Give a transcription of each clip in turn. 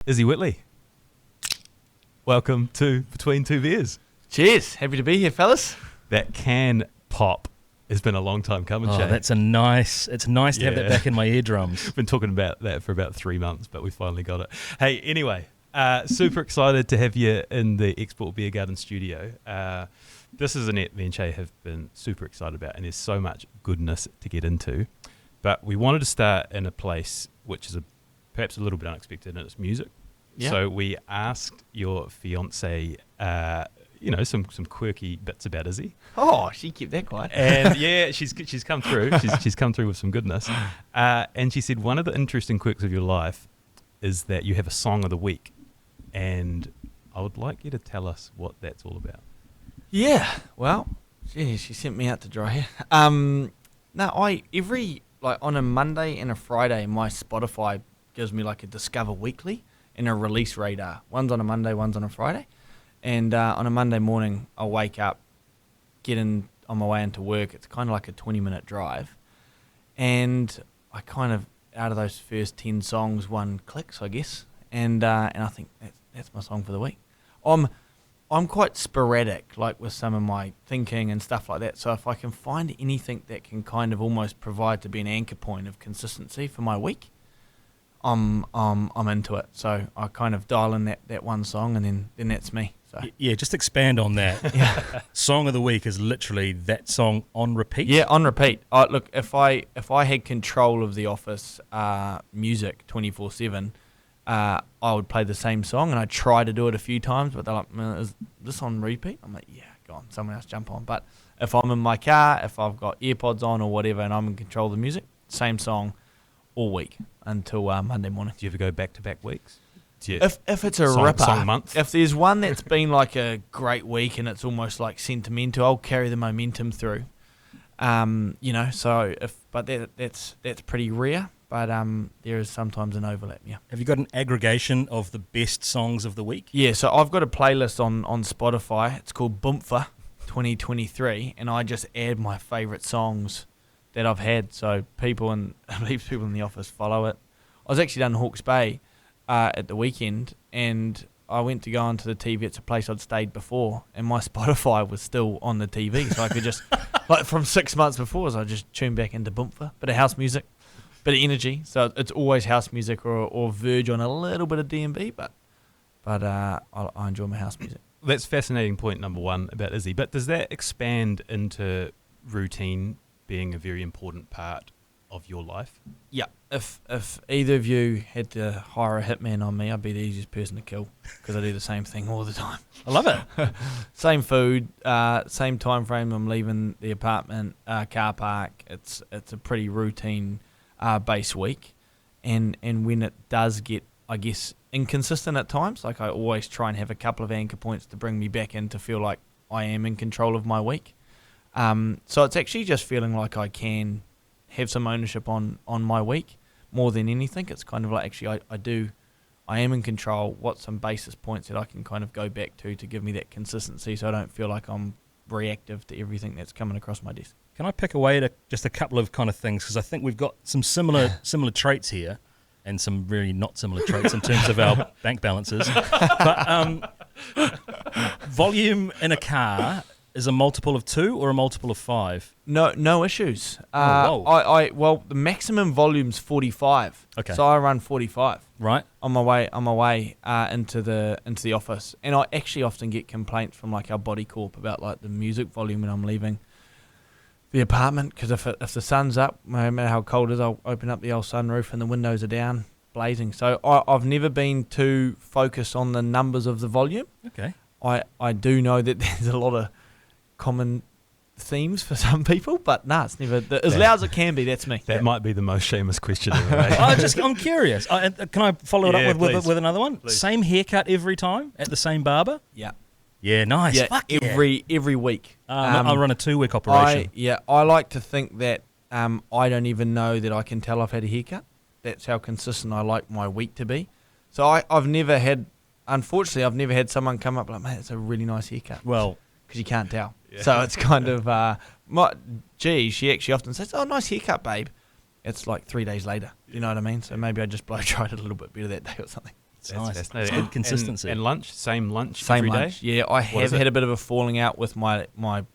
Izzy Whitley, welcome to Between Two Beers. Cheers. Happy to be here, fellas. That can pop has been a long time coming, Shay. It's nice to have that back in my eardrums. Been talking about that for about 3 months, but we finally got it. Hey, anyway, super excited to have you in the Export Beer Garden studio. This is a net me and Shay have been super excited about, and there's so much goodness to get into. But we wanted to start in a place which is perhaps a little bit unexpected, and it's music. Yeah. So we asked your fiance, some quirky bits about Izzy. Oh, she kept that quiet. And yeah, she's come through. She's come through with some goodness. And she said one of the interesting quirks of your life is that you have a song of the week, and I would like you to tell us what that's all about. Yeah. Well, she sent me out to dry here. On a Monday and a Friday, my Spotify gives me like a Discover Weekly and a Release Radar. One's on a Monday, one's on a Friday. And on a Monday morning, I'll wake up, get in on my way into work. It's kind of like a 20-minute drive. And I kind of, out of those first 10 songs, one clicks, I guess. And I think that's my song for the week. I'm quite sporadic, like with some of my thinking and stuff like that. So if I can find anything that can kind of almost provide to be an anchor point of consistency for my week, I'm into it. So I kind of dial in that one song, and then that's me. So Yeah, just expand on that. yeah, Song of the week is literally that song on repeat. yeah, on repeat. Look, if I had control of the office music 24/7, I would play the same song, and I try to do it a few times, but they're like, is this on repeat? I'm like, yeah, go on, someone else jump on. But if I'm in my car, if I've got earpods on or whatever, and I'm in control of the music, same song all week until Monday morning. Do you ever go back-to-back weeks? If it's a ripper, song month? if there's one that's been like a great week and it's almost like sentimental, I'll carry the momentum through. So that's pretty rare, but there is sometimes an overlap. Yeah. Have you got an aggregation of the best songs of the week? Yeah. So I've got a playlist on Spotify. It's called Boomfa 2023, and I just add my favourite songs that I've had. So people in the office follow it. I was actually down in Hawke's Bay at the weekend, and I went to go onto the TV. It's a place I'd stayed before, and my Spotify was still on the TV, so I could just, like from 6 months before, so I just tune back into Boomfa, bit of house music, bit of energy. So it's always house music or verge on a little bit of D&B, but I enjoy my house music. That's fascinating point number one about Izzy. But does that expand into routine being a very important part of your life? Yeah. If either of you had to hire a hitman on me, I'd be the easiest person to kill, because I do the same thing all the time. I love it. Same food, same time frame. I'm leaving the apartment, car park. It's a pretty routine base week, and when it does get, I guess, inconsistent at times, like I always try and have a couple of anchor points to bring me back in to feel like I am in control of my week. So it's actually just feeling like I can have some ownership on my week more than anything. It's kind of like, actually, I am in control. What's some basis points that I can kind of go back to give me that consistency, so I don't feel like I'm reactive to everything that's coming across my desk. Can I pick away at just a couple of kind of things, because I think we've got some similar traits here, and some really not similar traits in terms of our bank balances. But volume in a car is a multiple of 2 or a multiple of 5? No issues. Whoa. Well, the maximum volume's 45. Okay. So I run 45. Right. On my way into the office, and I actually often get complaints from like our body corp about like the music volume when I'm leaving the apartment, because if the sun's up, no matter how cold it is, I'll open up the old sunroof and the windows are down, blazing. So I've never been too focused on the numbers of the volume. Okay. I do know that there's a lot of common themes for some people, but it's never as loud as it can be. That's me. That might be the most Seamus question ever made. I'm curious. Can I follow it up with another one? Please. Same haircut every time at the same barber? Yeah. Yeah, nice. Yeah, Fuck every week. I'll run a 2-week operation. I like to think that I don't even know that I can tell I've had a haircut. That's how consistent I like my week to be. So I've never had someone come up like, mate, it's a really nice haircut. Well, because you can't tell. Yeah. So it's kind of, she actually often says, oh, nice haircut, babe. It's like 3 days later. You know what I mean? So maybe I just blow dried it a little bit better that day or something. It's That's nice. fascinating. It's good consistency. And lunch, same lunch Same every lunch. day? Yeah, I What have is it? had a bit of a falling out with my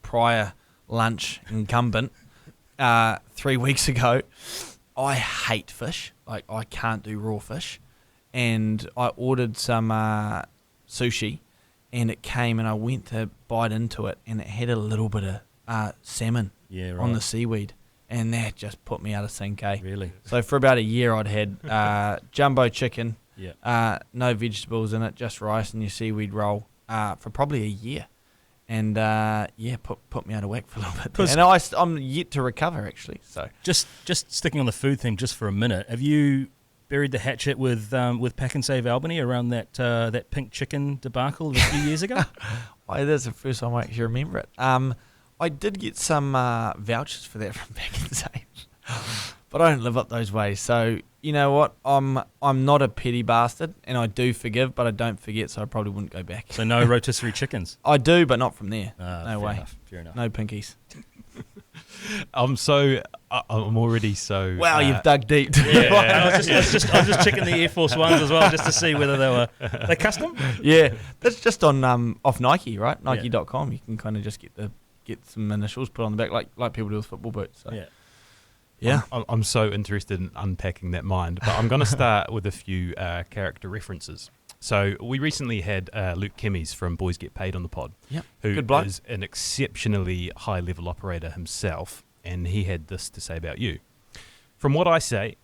prior lunch incumbent 3 weeks ago. I hate fish. Like, I can't do raw fish. And I ordered some sushi, and it came, and I went to bite into it, and it had a little bit of salmon on the seaweed. And that just put me out of sync, eh? Really? So for about a year, I'd had jumbo chicken, Yeah. no vegetables in it, just rice and your seaweed roll for probably a year. And, put me out of whack for a little bit. 'Cause- And I'm yet to recover, actually. So Just sticking on the food thing just for a minute. Have you buried the hatchet with Pack and Save Albany around that pink chicken debacle a few years ago? that's the first time I actually remember it. I did get some vouchers for that from Back in the Save. But I don't live up those ways. So, you know what? I'm not a petty bastard, and I do forgive, but I don't forget, so I probably wouldn't go back. So no rotisserie chickens? I do, but not from there. No fair way. Enough, fair enough. No pinkies. I'm already so... Wow, you've dug deep. Yeah, I was just checking the Air Force Ones as well, just to see whether they custom. Yeah, that's just on off Nike, right? Nike.com. You can kind of just get some initials put on the back, like people do with football boots. So. Yeah. I'm so interested in unpacking that mind, but I'm going to start with a few character references. So we recently had Luke Kemeys from Boys Get Paid on the pod, who Good bloke. is an exceptionally high-level operator himself, and he had this to say about you. From what I see,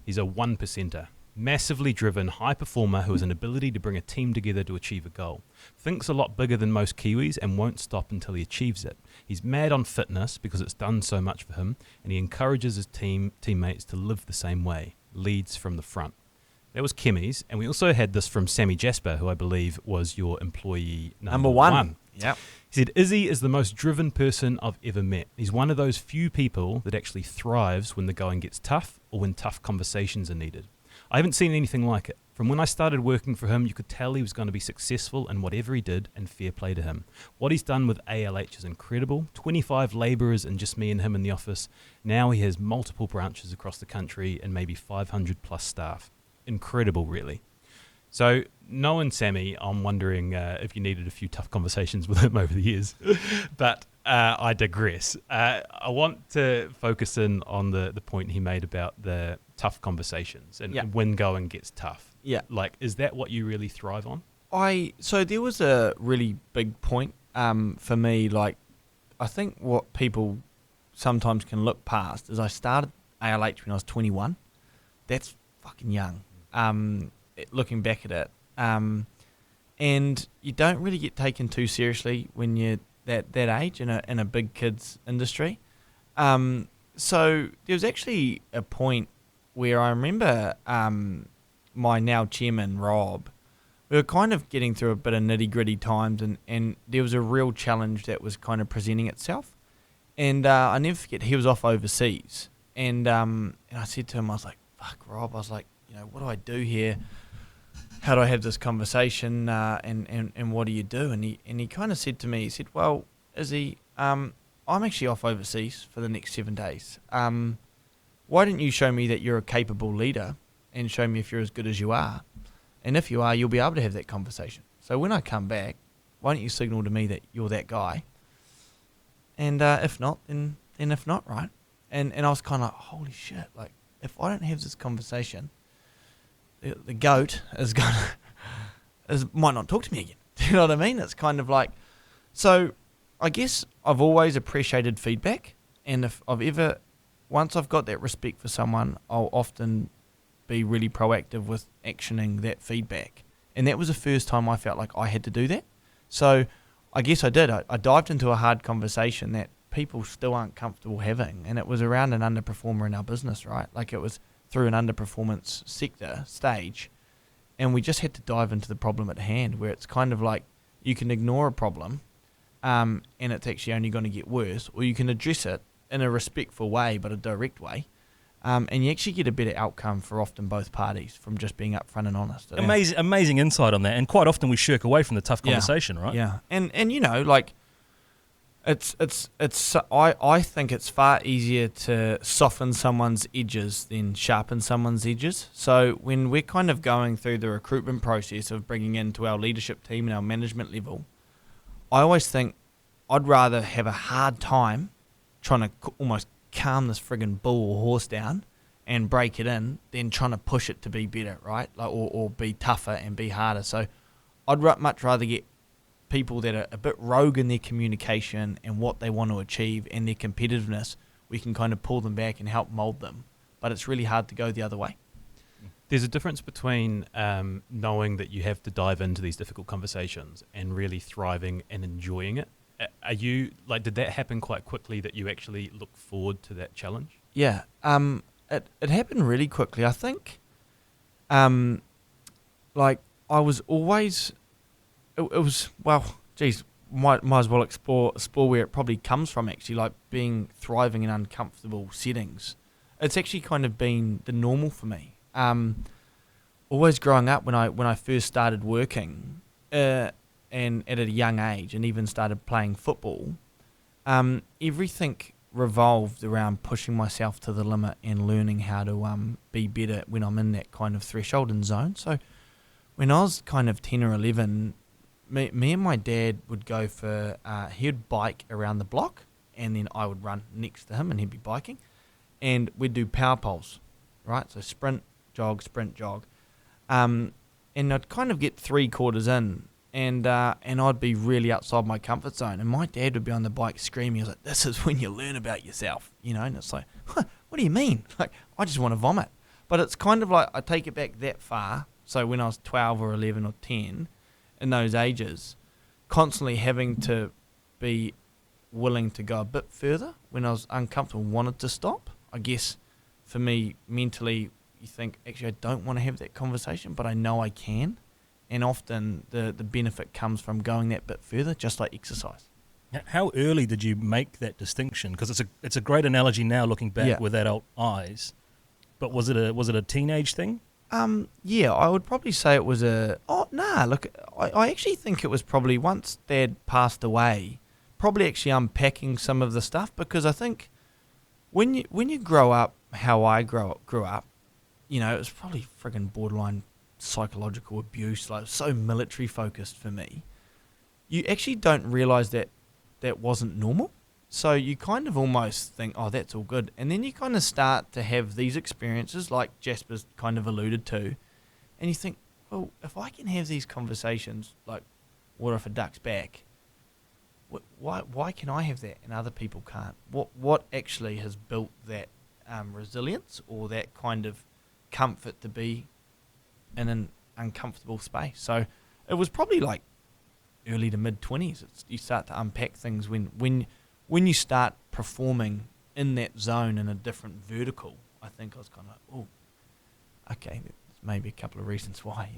he's a one-percenter. Massively driven, high performer who has an ability to bring a team together to achieve a goal. Thinks a lot bigger than most Kiwis and won't stop until he achieves it. He's mad on fitness because it's done so much for him, and he encourages his teammates to live the same way. Leads from the front. That was Kemeys, and we also had this from Sammy Jasper, who I believe was your employee number one. Yep. He said, Izzy is the most driven person I've ever met. He's one of those few people that actually thrives when the going gets tough or when tough conversations are needed. I haven't seen anything like it. From when I started working for him, you could tell he was going to be successful in whatever he did, and fair play to him. What he's done with ALH is incredible. 25 labourers and just me and him in the office. Now he has multiple branches across the country and maybe 500 plus staff. Incredible, really. So, knowing Sammy, I'm wondering if you needed a few tough conversations with him over the years. But I digress. I want to focus in on the point he made about the tough conversations and when going gets tough. Yeah. Like, is that what you really thrive on? So there was a really big point for me. Like, I think what people sometimes can look past is I started ALH when I was 21. That's fucking young. Looking back at it, and you don't really get taken too seriously when you're that age in a big kids industry. So there was actually a point where I remember my now chairman Rob, we were kind of getting through a bit of nitty gritty times, and there was a real challenge that was kind of presenting itself. And I never forget, he was off overseas, and I said to him, I was like, "Fuck, Rob," I was like, what do I do here? How do I have this conversation? And what do you do? And he kind of said to me, he said, "Well, Izzy, I'm actually off overseas for the next 7 days. Why don't you show me that you're a capable leader and show me if you're as good as you are? And if you are, you'll be able to have that conversation. So when I come back, why don't you signal to me that you're that guy? And if not, then if not, right?" And I was kind of like, holy shit, like, if I don't have this conversation, the goat might not talk to me again. Do you know what I mean? It's kind of like, so I guess I've always appreciated feedback, and if once I've got that respect for someone, I'll often be really proactive with actioning that feedback. And that was the first time I felt like I had to do that. So I guess I did. I dived into a hard conversation that people still aren't comfortable having, and it was around an underperformer in our business, right? Like, it was through an underperformance sector stage, and we just had to dive into the problem at hand, where it's kind of like you can ignore a problem and it's actually only going to get worse, or you can address it in a respectful way but a direct way, and you actually get a better outcome for often both parties from just being upfront and honest. Amazing insight on that, and quite often we shirk away from the tough conversation, right? Yeah, and like, I think it's far easier to soften someone's edges than sharpen someone's edges. So when we're kind of going through the recruitment process of bringing into our leadership team and our management level, I always think I'd rather have a hard time trying to almost calm this friggin' bull or horse down and break it in than trying to push it to be better, right? Like or be tougher and be harder. So I'd much rather get people that are a bit rogue in their communication and what they want to achieve and their competitiveness. We can kind of pull them back and help mold them. But it's really hard to go the other way. There's a difference between knowing that you have to dive into these difficult conversations and really thriving and enjoying it. Are you did that happen quite quickly that you actually look forward to that challenge? Yeah, it happened really quickly. I think, I was always, it was might as well explore where it probably comes from. Actually, like being thriving in uncomfortable settings. It's actually kind of been the normal for me. Always growing up when I first started working, and at a young age, and even started playing football, everything revolved around pushing myself to the limit and learning how to be better when I'm in that kind of threshold and zone. So when I was kind of 10 or 11, me and my dad would go for, he'd bike around the block, and then I would run next to him and he'd be biking, and we'd do power poles, right? So sprint, jog, and I'd kind of get 3/4 in, and I'd be really outside my comfort zone, and my dad would be on the bike screaming. He was like, "This is when you learn about yourself," and it's like, what do you mean? Like, I just want to vomit. But it's kind of like, I take it back that far. So when I was 12 or 11 or 10, in those ages, constantly having to be willing to go a bit further when I was uncomfortable, wanted to stop. I guess for me, mentally, you think, actually, I don't want to have that conversation, but I know I can. And often the benefit comes from going that bit further, just like exercise. How early did you make that distinction? Because it's a great analogy now looking back with adult eyes. But was it a teenage thing? Yeah, I would probably say it was I actually think it was probably once Dad passed away, probably actually unpacking some of the stuff, because I think when you grow up how I grew up, it was probably friggin' borderline psychological abuse, like so military focused for me. You actually don't realise that wasn't normal. So you kind of almost think, oh, that's all good. And then you kind of start to have these experiences like Jasper's kind of alluded to. And you think, well, if I can have these conversations, like, what if a duck's back? Why can I have that and other people can't? What actually has built that resilience or that kind of comfort to be in an uncomfortable space? So it was probably like early to mid-20s. You start to unpack things when you start performing in that zone in a different vertical. I think I was kind of like, oh, okay, there's maybe a couple of reasons why,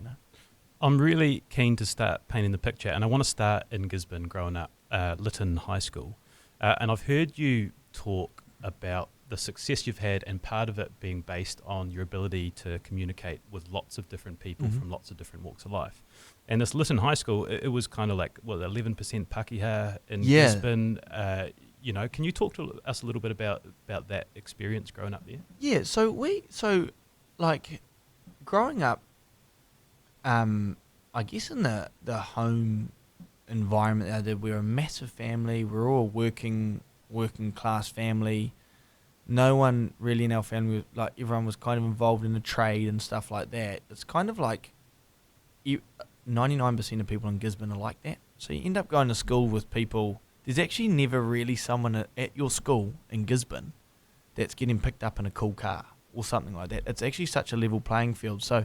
I'm really keen to start painting the picture, and I want to start in Gisborne, growing up, Lytton High School. And I've heard you talk about the success you've had, and part of it being based on your ability to communicate with lots of different people from lots of different walks of life. And this Lytton High School, it was kind of like, 11% Pakeha in Gisborne. Can you talk to us a little bit about that experience growing up there? Yeah, so growing up, I guess in the home environment that I did, we were a massive family. We were all working class family. No one really in our family, everyone was kind of involved in a trade and stuff like that. It's kind of like 99% of people in Gisborne are like that. So you end up going to school with people. There's actually never really someone at your school in Gisborne that's getting picked up in a cool car or something like that. It's actually such a level playing field. So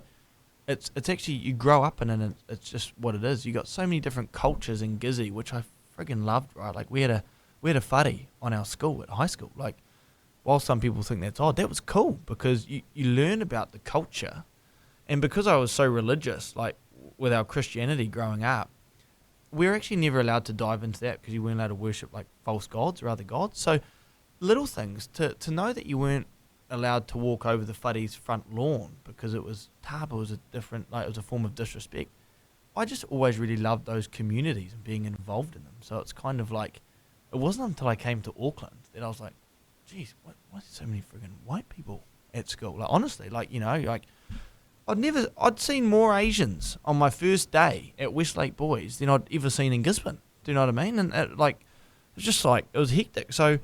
it's actually, you grow up in it, and it's just what it is. You got so many different cultures in Gizzy, which I friggin' loved, right? Like we had a whare on our school at high school. Like, while some people think that's odd, that was cool because you learn about the culture. And because I was so religious, like with our Christianity growing up, we were actually never allowed to dive into that because you weren't allowed to worship like false gods or other gods. So little things to know that you weren't allowed to walk over the whare's front lawn because it was taba, was a different, like it was a form of disrespect. I just always really loved those communities and being involved in them. So it's kind of like, it wasn't until I came to Auckland that I was like, geez, why are there so many friggin' white people at school? Like, honestly, like, you know, like, I'd seen more Asians on my first day at Westlake Boys than I'd ever seen in Gisborne. Do you know what I mean? And it was just like, it was hectic. So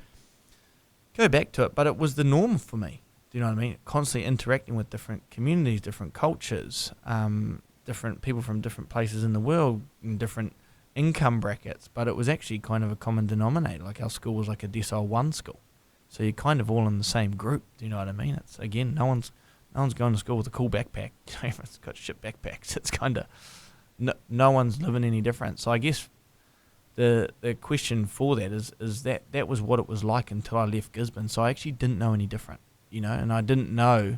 go back to it, but it was the norm for me. Do you know what I mean? Constantly interacting with different communities, different cultures, different people from different places in the world, and different income brackets. But it was actually kind of a common denominator. Like, our school was like a decile 1 school. So you're kind of all in the same group. Do you know what I mean? It's, again, no one's going to school with a cool backpack. Everyone's got shit backpacks. It's kind of, no one's living any different. So I guess the question for that is that was what it was like until I left Gisborne. So I actually didn't know any different, you know, and I didn't know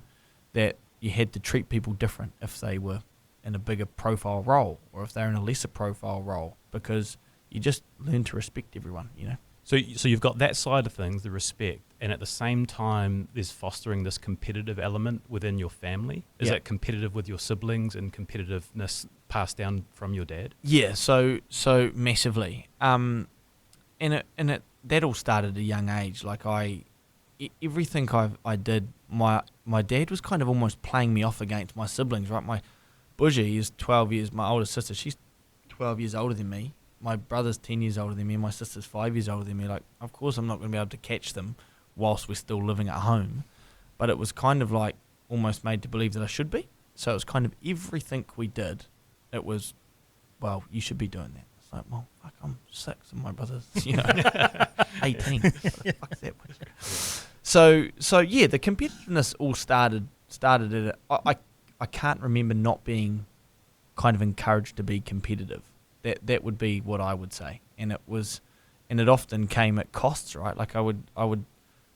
that you had to treat people different if they were in a bigger profile role or if they're in a lesser profile role, because you just learn to respect everyone, you know. So you've got that side of things, the respect, and at the same time, there's fostering this competitive element within your family. Is that competitive with your siblings and competitiveness passed down from your dad? Yeah, so massively. And that all started at a young age. Like, everything I did, my dad was kind of almost playing me off against my siblings, right? My Bougie is 12 years, my older sister, she's 12 years older than me. My brother's 10 years older than me, and my sister's 5 years older than me. Like, of course I'm not going to be able to catch them whilst we're still living at home. But it was kind of like almost made to believe that I should be. So it was kind of everything we did, it was, well, you should be doing that. It's like, well, fuck, I'm 6 and my brother's, 18. Fuck that much. So yeah, the competitiveness all started at it. I can't remember not being kind of encouraged to be competitive. That would be what I would say, and it often came at costs, right? Like, I would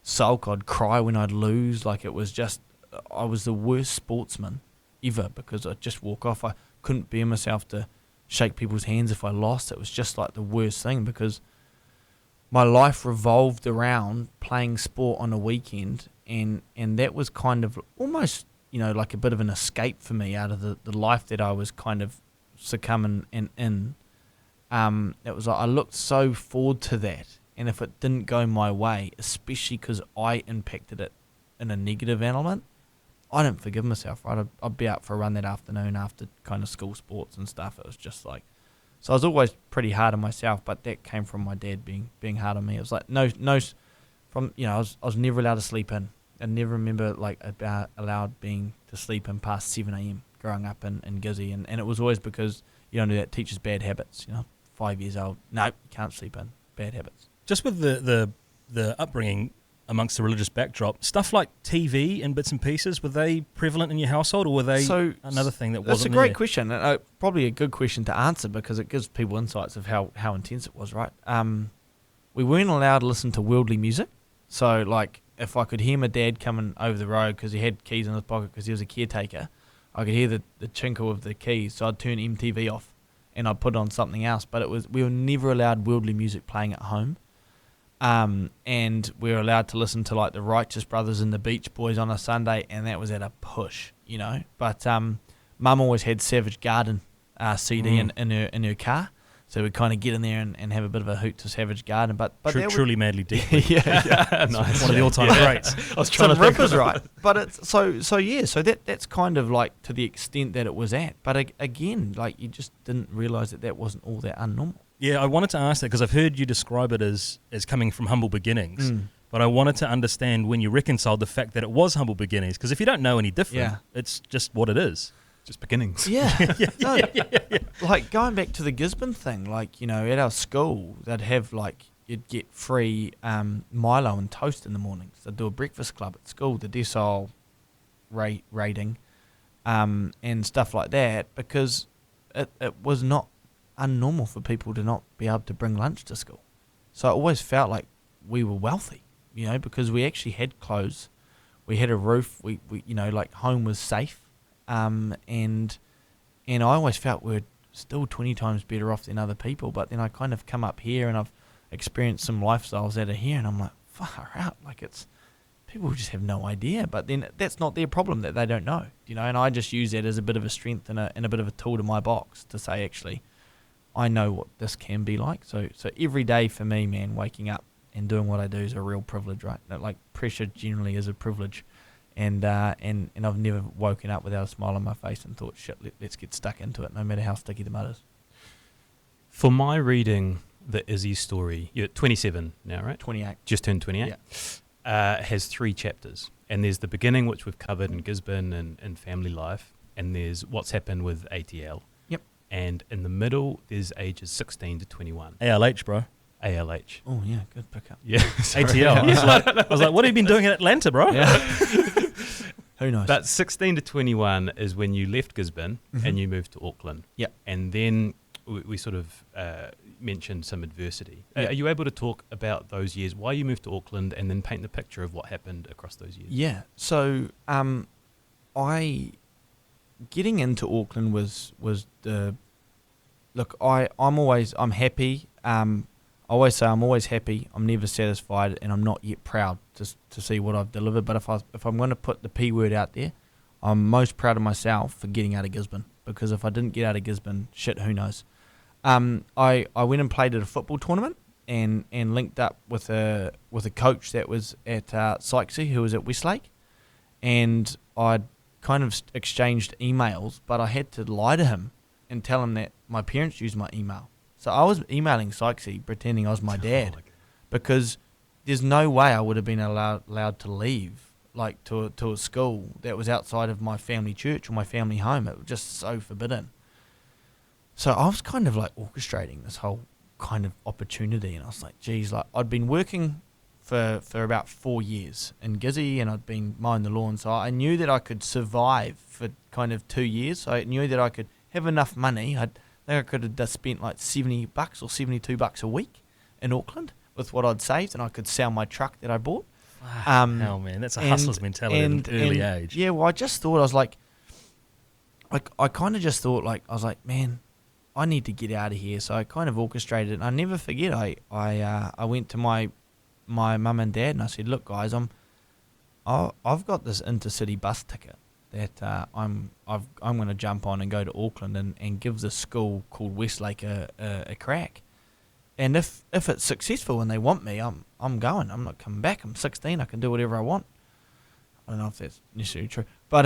sulk, I'd cry when I'd lose. Like, it was just, I was the worst sportsman ever, because I'd just walk off. I couldn't bear myself to shake people's hands if I lost. It was just like the worst thing, because my life revolved around playing sport on a weekend, and that was kind of almost, like a bit of an escape for me out of the life that I was kind of succumbing in. It was like I looked so forward to that, and if it didn't go my way, especially because I impacted it in a negative element, I didn't forgive myself, right? I'd be out for a run that afternoon after kind of school sports and stuff. It was just like, so I was always pretty hard on myself, but that came from my dad being hard on me. It was like no from I was never allowed to sleep in. I never remember like about allowed being to sleep in past 7 a.m. growing up in Gizzy, and it was always because that teaches bad habits. 5 years old, no, you can't sleep in, bad habits. Just with the upbringing amongst the religious backdrop, stuff like TV and bits and pieces, were they prevalent in your household, or were they another thing that wasn't there? That's a great question, and probably a good question to answer, because it gives people insights of how intense it was, right? We weren't allowed to listen to worldly music, so like if I could hear my dad coming over the road because he had keys in his pocket because he was a caretaker, I could hear the chinkle of the keys, so I'd turn MTV off and I'd put on something else. But we were never allowed worldly music playing at home. And we were allowed to listen to like the Righteous Brothers and the Beach Boys on a Sunday, and that was at a push, But Mum always had Savage Garden CD in her car, so we'd kind of get in there and have a bit of a hoot to Savage Garden. But truly madly deeply. yeah. Nice. One of the all-time greats. I was trying Some to think rippers, right? But it's so that's kind of like to the extent that it was at. But again, like you just didn't realise that wasn't all that unnormal. Yeah, I wanted to ask that because I've heard you describe it as coming from humble beginnings. But I wanted to understand when you reconciled the fact that it was humble beginnings, because if you don't know any different, it's just what it is. Just beginnings. Yeah. Like going back to the Gisborne thing, like, at our school, they'd have like, you'd get free Milo and toast in the mornings. They'd do a breakfast club at school, the decile rating, and stuff like that, because it was not unnormal for people to not be able to bring lunch to school. So it always felt like we were wealthy, because we actually had clothes, we had a roof, we like home was safe. And I always felt we're still 20 times better off than other people, but then I kind of come up here and I've experienced some lifestyles out of here, and I'm like, far out, like it's, people just have no idea, but then that's not their problem that they don't know, and I just use that as a bit of a strength and a bit of a tool to my box to say, actually, I know what this can be like. So every day for me, man, waking up and doing what I do is a real privilege, right? Like pressure generally is a privilege. And I've never woken up without a smile on my face and thought, shit, let's get stuck into it, no matter how sticky the mud is. For my reading, the Izzy story, you're 27 now, right? 28. Just turned 28. Yeah. Has 3 chapters. And there's the beginning, which we've covered in Gisborne and family life. And there's what's happened with ATL. Yep. And in the middle, there's ages 16 to 21. ALH, bro. ALH. Oh, yeah, good pickup. Yeah. ATL. I was like, what have you been doing in Atlanta, bro? Yeah. Who knows? But 16 to 21 is when you left Gisborne and you moved to Auckland. Yep. And then we sort of mentioned some adversity. Yep. Are you able to talk about those years, why you moved to Auckland, and then paint the picture of what happened across those years? Yeah. So getting into Auckland was the look. I'm happy. I always say I'm always happy. I'm never satisfied, and I'm not yet proud to see what I've delivered. But if I'm going to put the P word out there, I'm most proud of myself for getting out of Gisborne, because if I didn't get out of Gisborne, shit, who knows? I went and played at a football tournament and linked up with a coach that was at Sykesy, who was at Westlake, and I'd kind of exchanged emails, but I had to lie to him and tell him that my parents used my email. So I was emailing Sykesy pretending I was my dad, because there's no way I would have been allowed to leave like to a school that was outside of my family church or my family home. It was just so forbidden. So I was kind of like orchestrating this whole kind of opportunity, and I was like, geez, like I'd been working for about 4 years in Gizzy, and I'd been mowing the lawn, so I knew that I could survive for kind of 2 years. So I knew that I could have enough money. I think I could have just spent like $70 or $72 a week in Auckland with what I'd saved, and I could sell my truck that I bought. Wow, man, that's a hustler's mentality at an early age. Yeah, well, I just thought, I was like I kind of just thought, like, I was like, man, I need to get out of here. So I kind of orchestrated it, and I never forget, I went to my mum and dad, and I said, look, guys, I've got this intercity bus ticket that I'm going to jump on and go to Auckland and give this school called Westlake a crack. And if it's successful and they want me, I'm going. I'm not coming back. I'm 16. I can do whatever I want. I don't know if that's necessarily true, but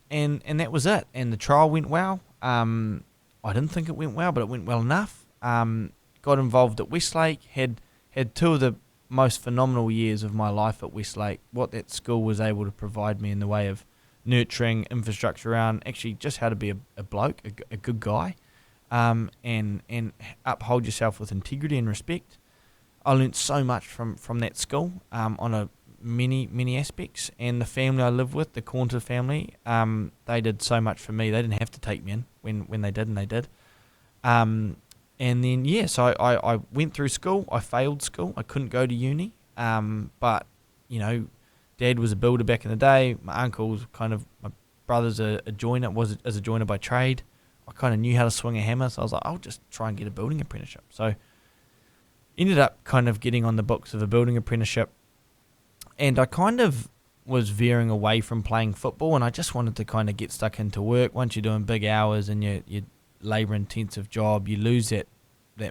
and that was it. And the trial went well. I didn't think it went well, but it went well enough. Got involved at Westlake. Had 2 of the most phenomenal years of my life at Westlake. What that school was able to provide me in the way of nurturing, infrastructure around, actually just how to be a bloke, a good guy. And uphold yourself with integrity and respect. I learnt so much from that school on a many aspects, and the family I live with, the Cornter family, they did so much for me. They didn't have to take me in when they did, and they did. And then so I went through school. I failed school. I couldn't go to uni. But Dad was a builder back in the day. My uncle's my brother's a joiner. Was a joiner by trade. I kind of knew how to swing a hammer, so I was like, I'll just try and get a building apprenticeship. So ended up kind of getting on the books of a building apprenticeship, and I kind of was veering away from playing football, and I just wanted to kind of get stuck into work. Once you're doing big hours and your labour-intensive job, you lose that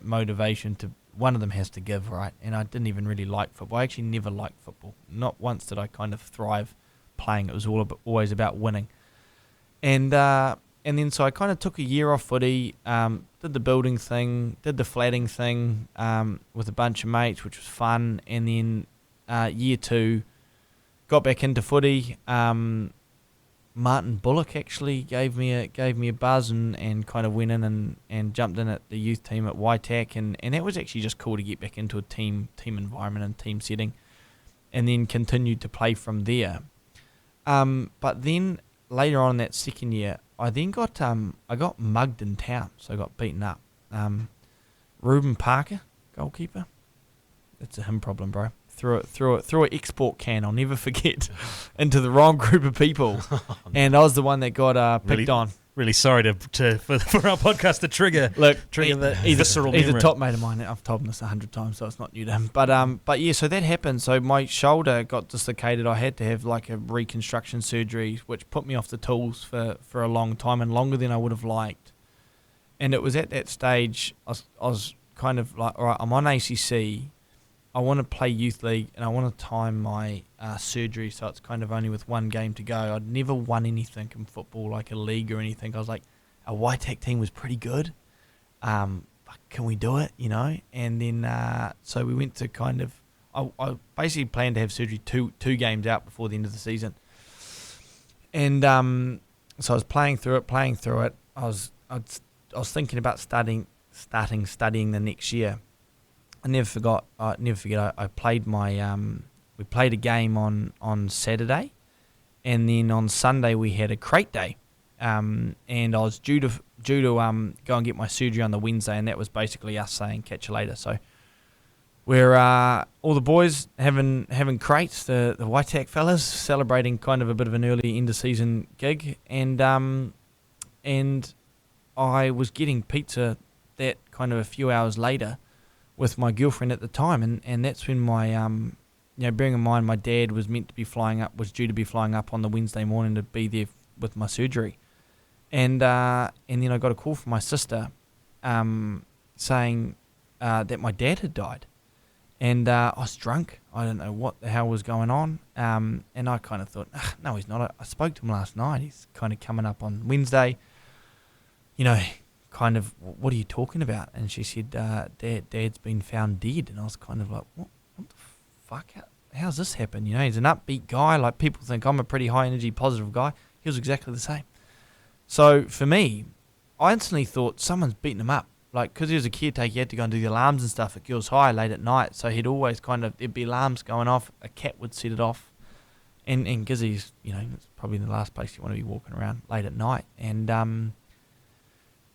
motivation to, one of them has to give, right? And I didn't even really like football. I actually never liked football. Not once did I kind of thrive playing. It was always about winning. And then so I kind of took a year off footy, did the building thing, did the flatting thing with a bunch of mates, which was fun. And then year 2, got back into footy. Martin Bullock actually gave me a buzz and kind of went in and jumped in at the youth team at YTAC, and that was actually just cool to get back into a team environment and team setting, and then continued to play from there. But then later on in that second year, I then got mugged in town, so I got beaten up. Reuben Parker, goalkeeper. That's a him problem, bro. Threw an export can, I'll never forget, into the wrong group of people, and I was the one that got picked on. Really sorry for our podcast to trigger the visceral memory. He's a top mate of mine. I've told him this 100 times, so it's not new to him. But yeah, so that happened. So my shoulder got dislocated. I had to have like a reconstruction surgery, which put me off the tools for a long time, and longer than I would have liked. And it was at that stage I was kind of like, all right, I'm on ACC. I want to play youth league, and I want to time my surgery so it's kind of only with one game to go. I'd never won anything in football, like a league or anything. I was like, our YTAC team was pretty good. Can we do it, And then so we went to kind of, I basically planned to have surgery two games out before the end of the season. And so I was playing through it. I was thinking about starting studying the next year. I never forget. I played we played a game on Saturday, and then on Sunday we had a crate day, and I was due to go and get my surgery on the Wednesday, and that was basically us saying catch you later. So we're all the boys having crates, the YTAC fellas celebrating kind of a bit of an early end of season gig, and I was getting pizza that kind of a few hours later with my girlfriend at the time, and that's when my bearing in mind my dad was due to be flying up on the Wednesday morning to be there with my surgery, and then I got a call from my sister saying that my dad had died, and I was drunk. I don't know what the hell was going on, and I kind of thought, no, he's not. I spoke to him last night. He's kind of coming up on Wednesday. Kind of, what are you talking about? And she said, Dad's been found dead. And I was kind of like, what the fuck? How's this happen? He's an upbeat guy. Like, people think I'm a pretty high energy, positive guy. He was exactly the same. So for me, I instantly thought someone's beating him up. Like, because he was a caretaker, he had to go and do the alarms and stuff at Girls High late at night. So he'd always there'd be alarms going off. A cat would set it off. And Gizzy's, it's probably the last place you want to be walking around late at night.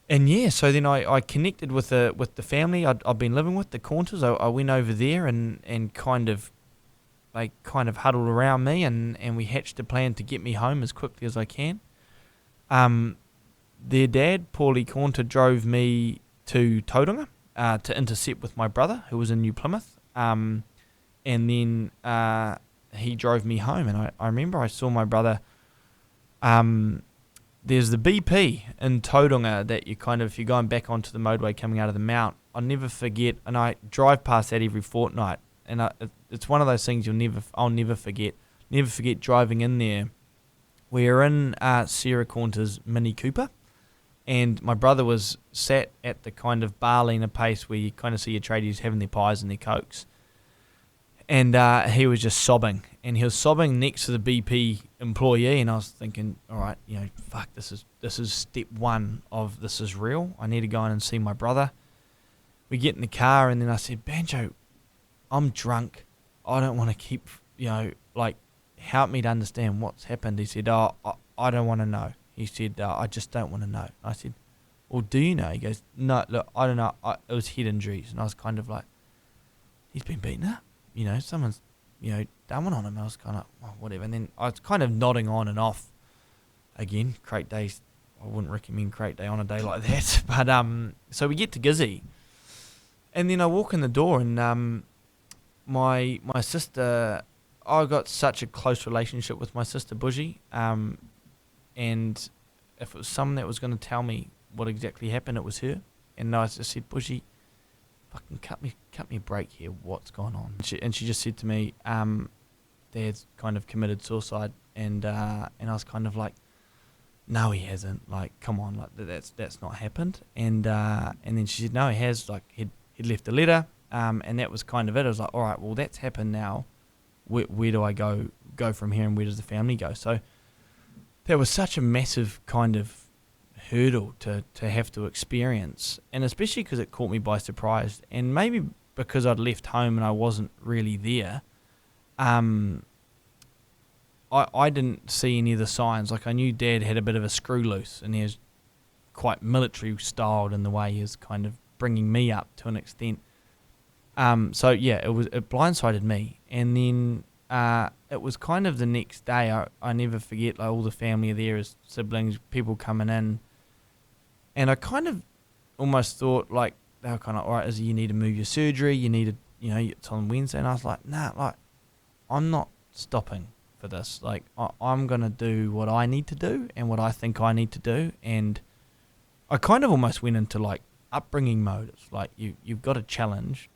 And yeah, so then I connected with the family I'd been living with, the Cornters. I went over there and they kind of huddled around me and we hatched a plan to get me home as quickly as I can. Their dad, Paulie Cornter, drove me to Tauranga to intercept with my brother, who was in New Plymouth. And then he drove me home, and I remember I saw my brother. There's the BP in Tauranga that you kind of, if you're going back onto the motorway coming out of the mount, I'll never forget, and I drive past that every fortnight, and it's one of those things I'll never forget. Never forget driving in there. We're in Sarah Cornter's Mini Cooper, and my brother was sat at the kind of barlina pace where you kind of see your tradies having their pies and their cokes. And he was just sobbing, and he was sobbing next to the BP employee, and I was thinking, all right, fuck, this is step one of this is real. I need to go in and see my brother. We get in the car, and then I said, Banjo, I'm drunk. I don't want to keep, help me to understand what's happened. He said, I don't want to know. He said, I just don't want to know. I said, well, do you know? He goes, no, look, I don't know. It was head injuries, and I was kind of like, he's been beaten up. Someone's, done one on him. I was kind of, oh, whatever. And then I was kind of nodding on and off. Again, crate days, I wouldn't recommend crate day on a day like that. But so we get to Gizzy. And then I walk in the door, and my sister, I got such a close relationship with my sister, Bougie. And if it was someone that was going to tell me what exactly happened, it was her. And I just said, Bougie, fucking cut me a break here. What's going on? And she just said to me, Dad's kind of committed suicide, and I was kind of like, no, he hasn't. Like, come on, like that's not happened. And then she said, no, he has. Like, he'd left a letter, and that was kind of it. I was like, all right, well, that's happened now. Where do I go from here, and where does the family go? So that was such a massive kind of hurdle to have to experience, and especially because it caught me by surprise, and maybe because I'd left home and I wasn't really there, I didn't see any of the signs. Like, I knew Dad had a bit of a screw loose, and he was quite military styled in the way he was kind of bringing me up to an extent. So yeah, it blindsided me, and then it was kind of the next day. I never forget, like, all the family are there as siblings, people coming in. And I kind of almost thought, like, they were kind of, all right, Izzy, you need to move your surgery. You need to, it's on Wednesday. And I was like, nah, like, I'm not stopping for this. Like, I'm going to do what I need to do and what I think I need to do. And I kind of almost went into like upbringing mode. It's like you've got a challenge,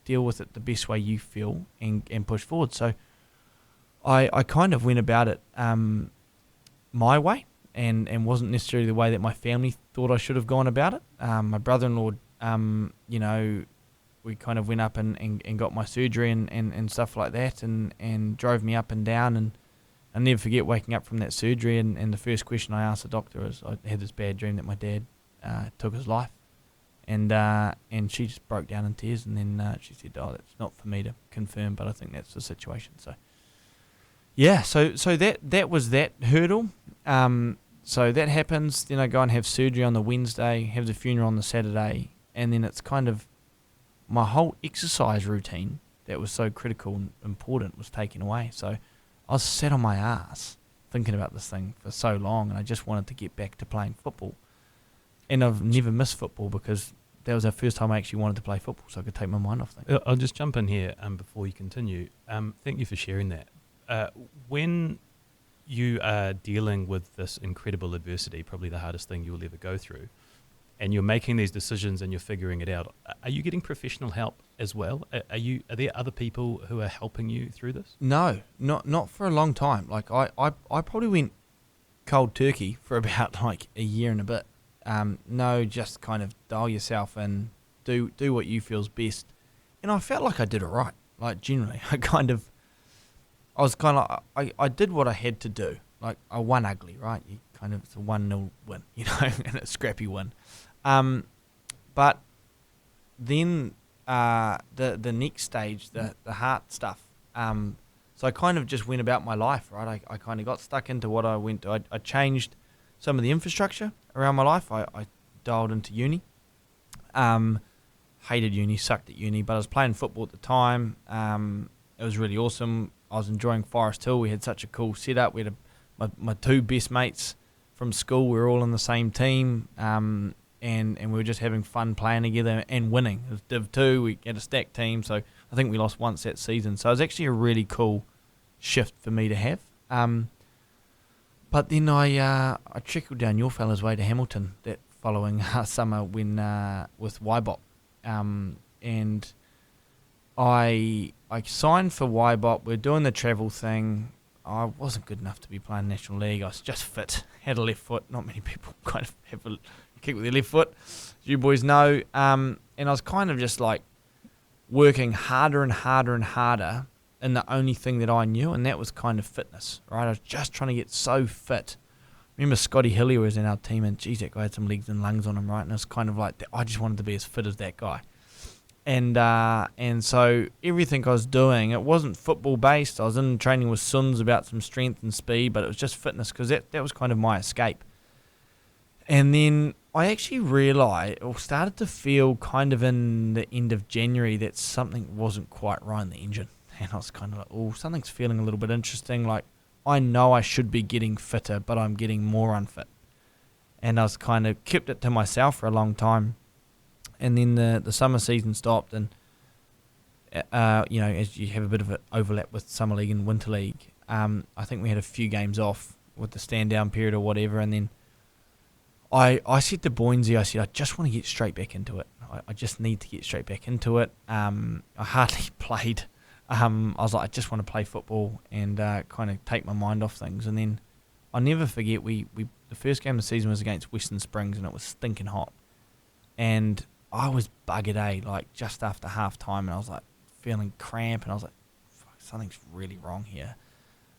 deal with it the best way you feel, and push forward. So I kind of went about it my way, and wasn't necessarily the way that my family thought I should have gone about it. My brother-in-law, we kind of went up and got my surgery and stuff like that, and drove me up and down. And I'll never forget waking up from that surgery, and the first question I asked the doctor was, I had this bad dream that my dad took his life. And she just broke down in tears, and then she said, "Oh, that's not for me to confirm, but I think that's the situation." So, yeah, so that was that hurdle. So that happens. Then I go and have surgery on the Wednesday, have the funeral on the Saturday, and then it's kind of my whole exercise routine that was so critical and important was taken away. So I was sat on my ass thinking about this thing for so long, and I just wanted to get back to playing football. And I've never missed football because that was the first time I actually wanted to play football, so I could take my mind off things. I'll just jump in here before you continue. Thank you for sharing that. When you are dealing with this incredible adversity, probably the hardest thing you'll ever go through, and you're making these decisions and you're figuring it out, are you getting professional help as well? Are there other people who are helping you through this? No, not for a long time. Like I probably went cold turkey for about like a year and a bit. No, just kind of dial yourself in, do what you feel's best. And I felt like I did it right. Like generally, I did what I had to do. Like I won ugly, right? You kind of, it's a 1-0 win, and a scrappy win. But then the next stage, the heart stuff. So I kind of just went about my life, right? I kind of got stuck into what I went to. I changed some of the infrastructure around my life. I dialed into uni. Hated uni, sucked at uni, but I was playing football at the time. It was really awesome. I was enjoying Forest Hill. We had such a cool setup. We had my two best mates from school. We were all on the same team, and we were just having fun playing together and winning. It was Div 2. We had a stacked team, so I think we lost once that season. So it was actually a really cool shift for me to have. But then I trickled down your fella's way to Hamilton that following summer when with YBOP, and I signed for YBOP. We're doing the travel thing. I wasn't good enough to be playing National League. I was just fit, had a left foot. Not many people kind of have a kick with their left foot, as you boys know. And I was kind of just like working harder and harder and harder in the only thing that I knew, and that was kind of fitness, right? I was just trying to get so fit. Remember Scotty Hillier was in our team, and geez, that guy had some legs and lungs on him, right? And it was kind of like, I just wanted to be as fit as that guy. And so everything I was doing, it wasn't football based. I was in training with Suns about some strength and speed, but it was just fitness because that was kind of my escape. And then I actually realised, or started to feel kind of in the end of January, that something wasn't quite right in the engine. And I was kind of like, oh, something's feeling a little bit interesting. Like, I know I should be getting fitter, but I'm getting more unfit. And I was kind of kept it to myself for a long time. And then the summer season stopped, and as you have a bit of an overlap with summer league and winter league, I think we had a few games off with the stand down period or whatever. And then I said to Boynesy, I just want to get straight back into it. I just need to get straight back into it. I hardly played. I was like, I just want to play football and kind of take my mind off things. And then I'll never forget, we the first game of the season was against Western Springs, and it was stinking hot. And I was buggered, like just after half time, and I was like feeling cramp, and I was like, fuck, something's really wrong here.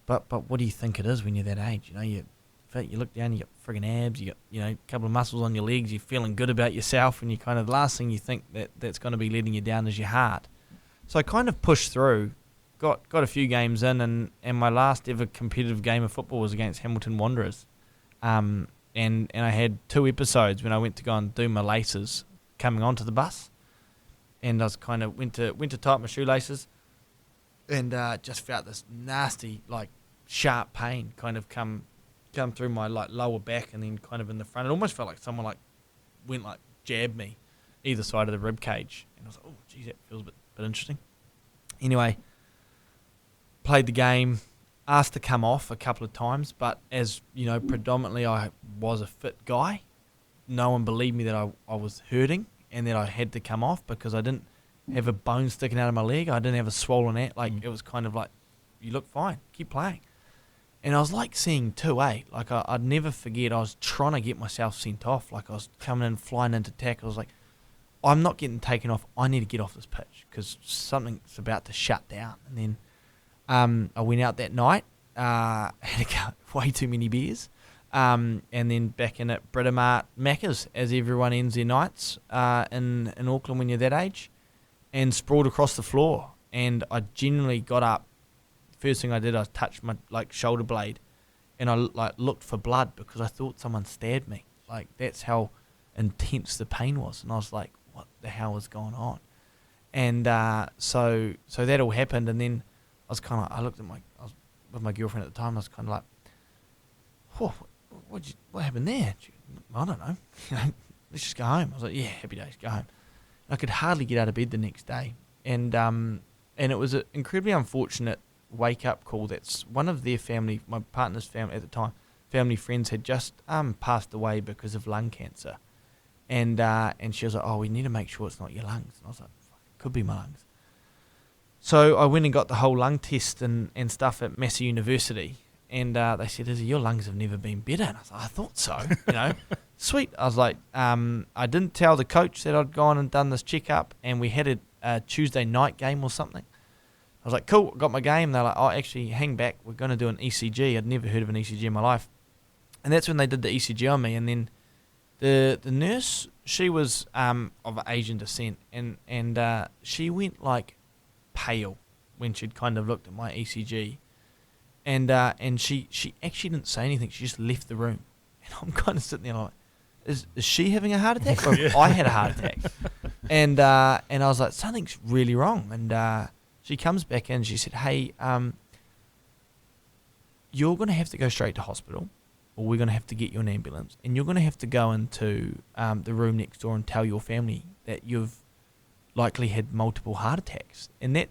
But what do you think it is when you're that age? You look down, you got friggin' abs, you got a couple of muscles on your legs, you're feeling good about yourself, and you kind of, the last thing you think that's going to be letting you down is your heart. So I kind of pushed through, got a few games in, and my last ever competitive game of football was against Hamilton Wanderers. And I had 2 episodes when I went to go and do my laces coming onto the bus, and I was kind of went to tie up my shoelaces, and just felt this nasty, like, sharp pain kind of come through my like lower back and then kind of in the front. It almost felt like someone like went like jabbed me either side of the rib cage, and I was like, oh geez, that feels a bit interesting. Anyway, played the game, asked to come off a couple of times, but as you know, predominantly I was a fit guy, no one believed me that I was hurting and that I had to come off because I didn't have a bone sticking out of my leg. I didn't have a swollen it. Like, it was kind of like, you look fine, keep playing. And I was like seeing 2A. Like, I'd never forget, I was trying to get myself sent off. Like, I was coming in, flying into tackle. I was like, I'm not getting taken off. I need to get off this pitch because something's about to shut down. And then I went out that night, had way too many beers, and then back in at Britomart Macca's, as everyone ends their nights in Auckland when you're that age, and sprawled across the floor. And I genuinely got up. First thing I did, I touched my shoulder blade, and I looked for blood because I thought someone stabbed me. Like, that's how intense the pain was. And I was like, what the hell is going on? And so that all happened, and then I was kind of, I looked at I was with my girlfriend at the time. I was kind of like, oh, what happened there? She, I don't know. Let's just go home. I was like, yeah, happy days, go home. And I could hardly get out of bed the next day, and it was an incredibly unfortunate wake-up call. That's one of their family, my partner's family at the time, family friends had just passed away because of lung cancer. And she was like, oh, we need to make sure it's not your lungs. And I was like, fuck, it could be my lungs. So I went and got the whole lung test and stuff at Massey University. And they said, Izzy, your lungs have never been better. And I was like, I thought so, Sweet. I was like, I didn't tell the coach that I'd gone and done this checkup, and we had a Tuesday night game or something. I was like, cool, got my game. They're like, oh, actually, hang back. We're going to do an ECG. I'd never heard of an ECG in my life. And that's when they did the ECG on me. And then the nurse, she was of Asian descent, and she went like pale when she'd kind of looked at my ECG. And she actually didn't say anything. She just left the room. And I'm kind of sitting there like, is she having a heart attack? Or have I had a heart attack? And I was like, something's really wrong. And she comes back in. She said, hey, you're going to have to go straight to hospital, or we're going to have to get you an ambulance. And you're going to have to go into the room next door and tell your family that you've likely had multiple heart attacks. And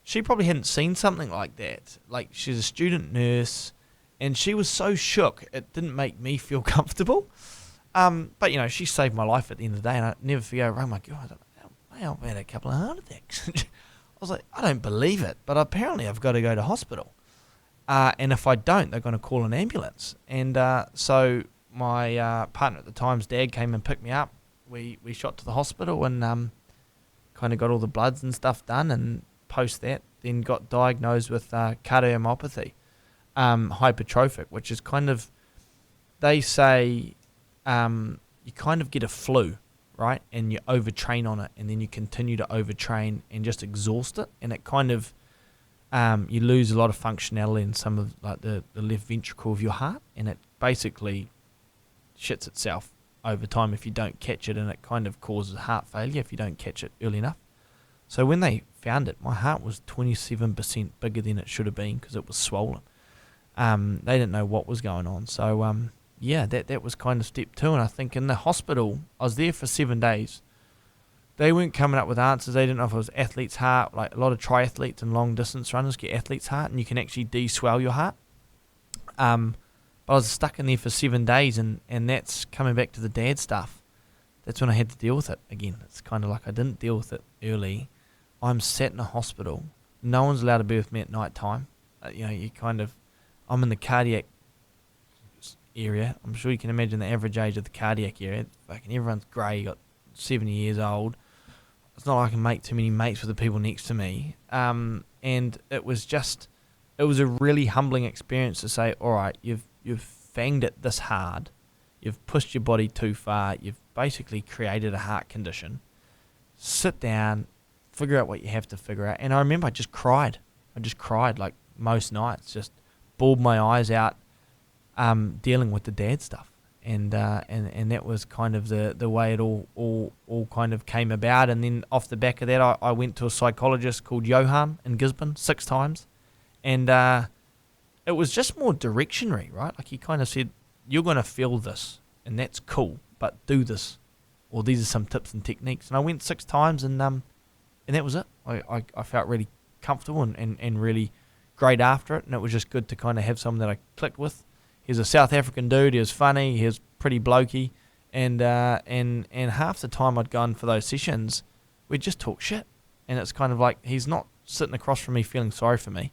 she probably hadn't seen something like that. Like, she's a student nurse, and she was so shook, it didn't make me feel comfortable. But, she saved my life at the end of the day, and I never forget, I rang my girl, I was like, I've had a couple of heart attacks. I was like, I don't believe it, but apparently I've got to go to hospital. And if I don't, they're going to call an ambulance. And so my partner at the time's dad came and picked me up. We shot to the hospital and kind of got all the bloods and stuff done, and post that, then got diagnosed with cardiomyopathy, hypertrophic, which is kind of, they say you kind of get a flu, right? And you overtrain on it, and then you continue to overtrain and just exhaust it, and it kind of, you lose a lot of functionality in some of like the left ventricle of your heart, and it basically shits itself over time if you don't catch it, and it kind of causes heart failure if you don't catch it early enough. So when they found it, my heart was 27% bigger than it should have been because it was swollen. They didn't know what was going on. So that was kind of step two. And I think in the hospital, I was there for 7 days. They weren't coming up with answers. They didn't know if it was athlete's heart. Like, a lot of triathletes and long distance runners get athlete's heart, and you can actually de-swell your heart. But I was stuck in there for 7 days, and that's coming back to the dad stuff. That's when I had to deal with it again. It's kind of like I didn't deal with it early. I'm sat in a hospital. No one's allowed to be with me at night time. I'm in the cardiac area. I'm sure you can imagine the average age of the cardiac area. Fucking everyone's grey, got 70 years old. It's not like I can make too many mates with the people next to me. And it was a really humbling experience to say, all right, you've fanged it this hard. You've pushed your body too far. You've basically created a heart condition. Sit down, figure out what you have to figure out. And I remember I just cried like most nights, just bawled my eyes out, dealing with the dad stuff. And that was kind of the way it all kind of came about. And then off the back of that, I went to a psychologist called Johan in Gisborne 6 times. And it was just more directionary, right? Like, he kind of said, you're going to feel this, and that's cool, but do this, or these are some tips and techniques. And I went 6 times, and that was it. I felt really comfortable and really great after it, and it was just good to kind of have someone that I clicked with. He was a South African dude. He was funny. He was pretty blokey, And half the time I'd go in for those sessions, we'd just talk shit. And it's kind of like he's not sitting across from me feeling sorry for me.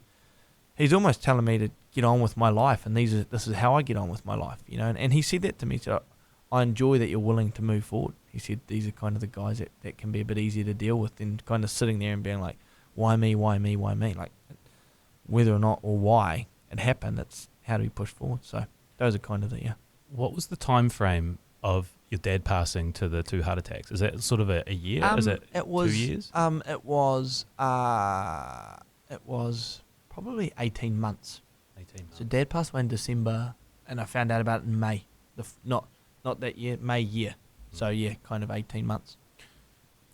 He's almost telling me to get on with my life, and this is how I get on with my life, you know. And he said that to me. So I enjoy that you're willing to move forward. He said these are kind of the guys that can be a bit easier to deal with than kind of sitting there and being like, why me, why me, why me? Like, whether or not or why it happened, it's how do we push forward. So those are kind of the, yeah. What was the time frame of your dad passing to the 2 heart attacks? Is that sort of a year? Is it 2 years? It was probably 18 months. 18 months. So Dad passed away in December, and I found out about it in May. Not that year, May year. So yeah, kind of 18 months.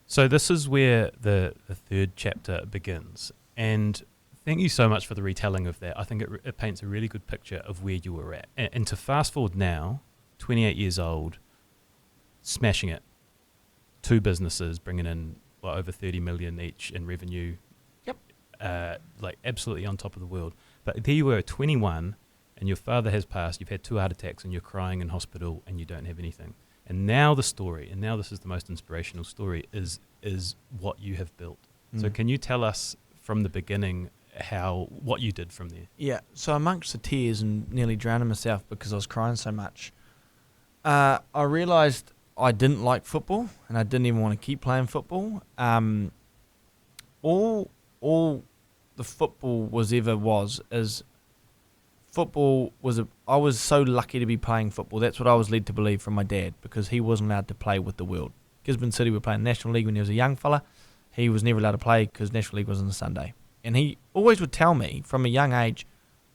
So this is where the third chapter begins. And thank you so much for the retelling of that. I think it paints a really good picture of where you were at. And to fast forward now, 28 years old, smashing it. 2 businesses bringing in over 30 million each in revenue. Yep. Like absolutely on top of the world. But there you were at 21 and your father has passed, you've had 2 heart attacks and you're crying in hospital and you don't have anything. And now the story, and now this is the most inspirational story, is what you have built. So can you tell us from the beginning what you did from there? Yeah, so amongst the tears and nearly drowning myself because I was crying so much, I realised I didn't like football and I didn't even want to keep playing football. All the football I was so lucky to be playing football. That's what I was led to believe from my dad, because he wasn't allowed to play with the world. Gisborne City were playing National League when he was a young fella. He was never allowed to play because National League was on a Sunday. And he always would tell me from a young age,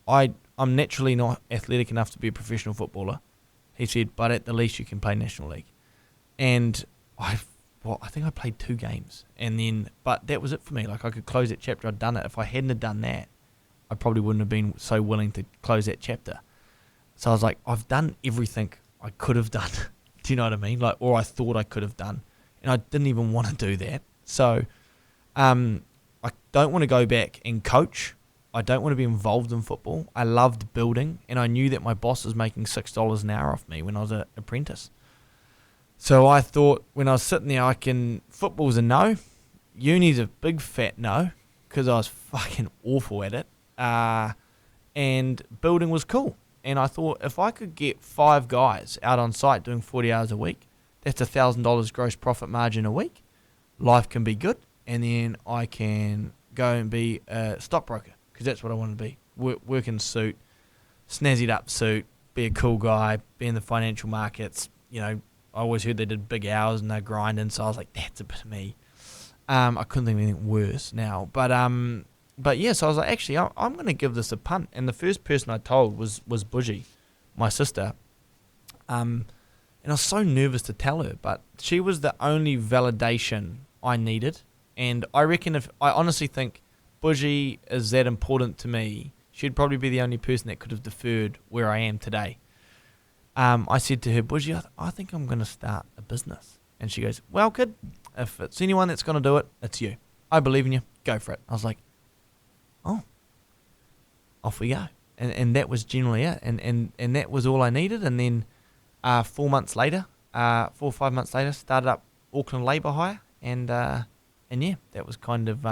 I'm naturally not athletic enough to be a professional footballer. He said, but at the least you can play National League. And I think I played 2 games. But that was it for me. Like, I could close that chapter. I'd done it. If I hadn't have done that, I probably wouldn't have been so willing to close that chapter. So I was like, I've done everything I could have done. Do you know what I mean? Like, or I thought I could have done. And I didn't even want to do that. So I don't want to go back and coach. I don't want to be involved in football. I loved building, and I knew that my boss was making $6 an hour off me when I was an apprentice. So I thought, when I was sitting there, football's a no. Uni's a big fat no, because I was fucking awful at it. And building was cool. And I thought, if I could get 5 guys out on site doing 40 hours a week, that's $1,000 gross profit margin a week. Life can be good. And then I can go and be a stockbroker, because that's what I want to be. Work in suit, snazzied up suit, be a cool guy, be in the financial markets. You know, I always heard they did big hours and they're grinding, so I was like, that's a bit of me. I couldn't think of anything worse now. But yeah, so I was like, actually, I'm going to give this a punt. And the first person I told was Bougie, my sister. And I was so nervous to tell her, but she was the only validation I needed. And I reckon I honestly think Bougie is that important to me, she'd probably be the only person that could have deferred where I am today. I said to her, Bougie, I think I'm going to start a business. And she goes, well, kid, if it's anyone that's going to do it, it's you. I believe in you. Go for it. I was like, oh, off we go. And that was generally it. And that was all I needed. And then 4 months later, 4 or 5 months later, started up Auckland Labour Hire. And yeah, that was kind of,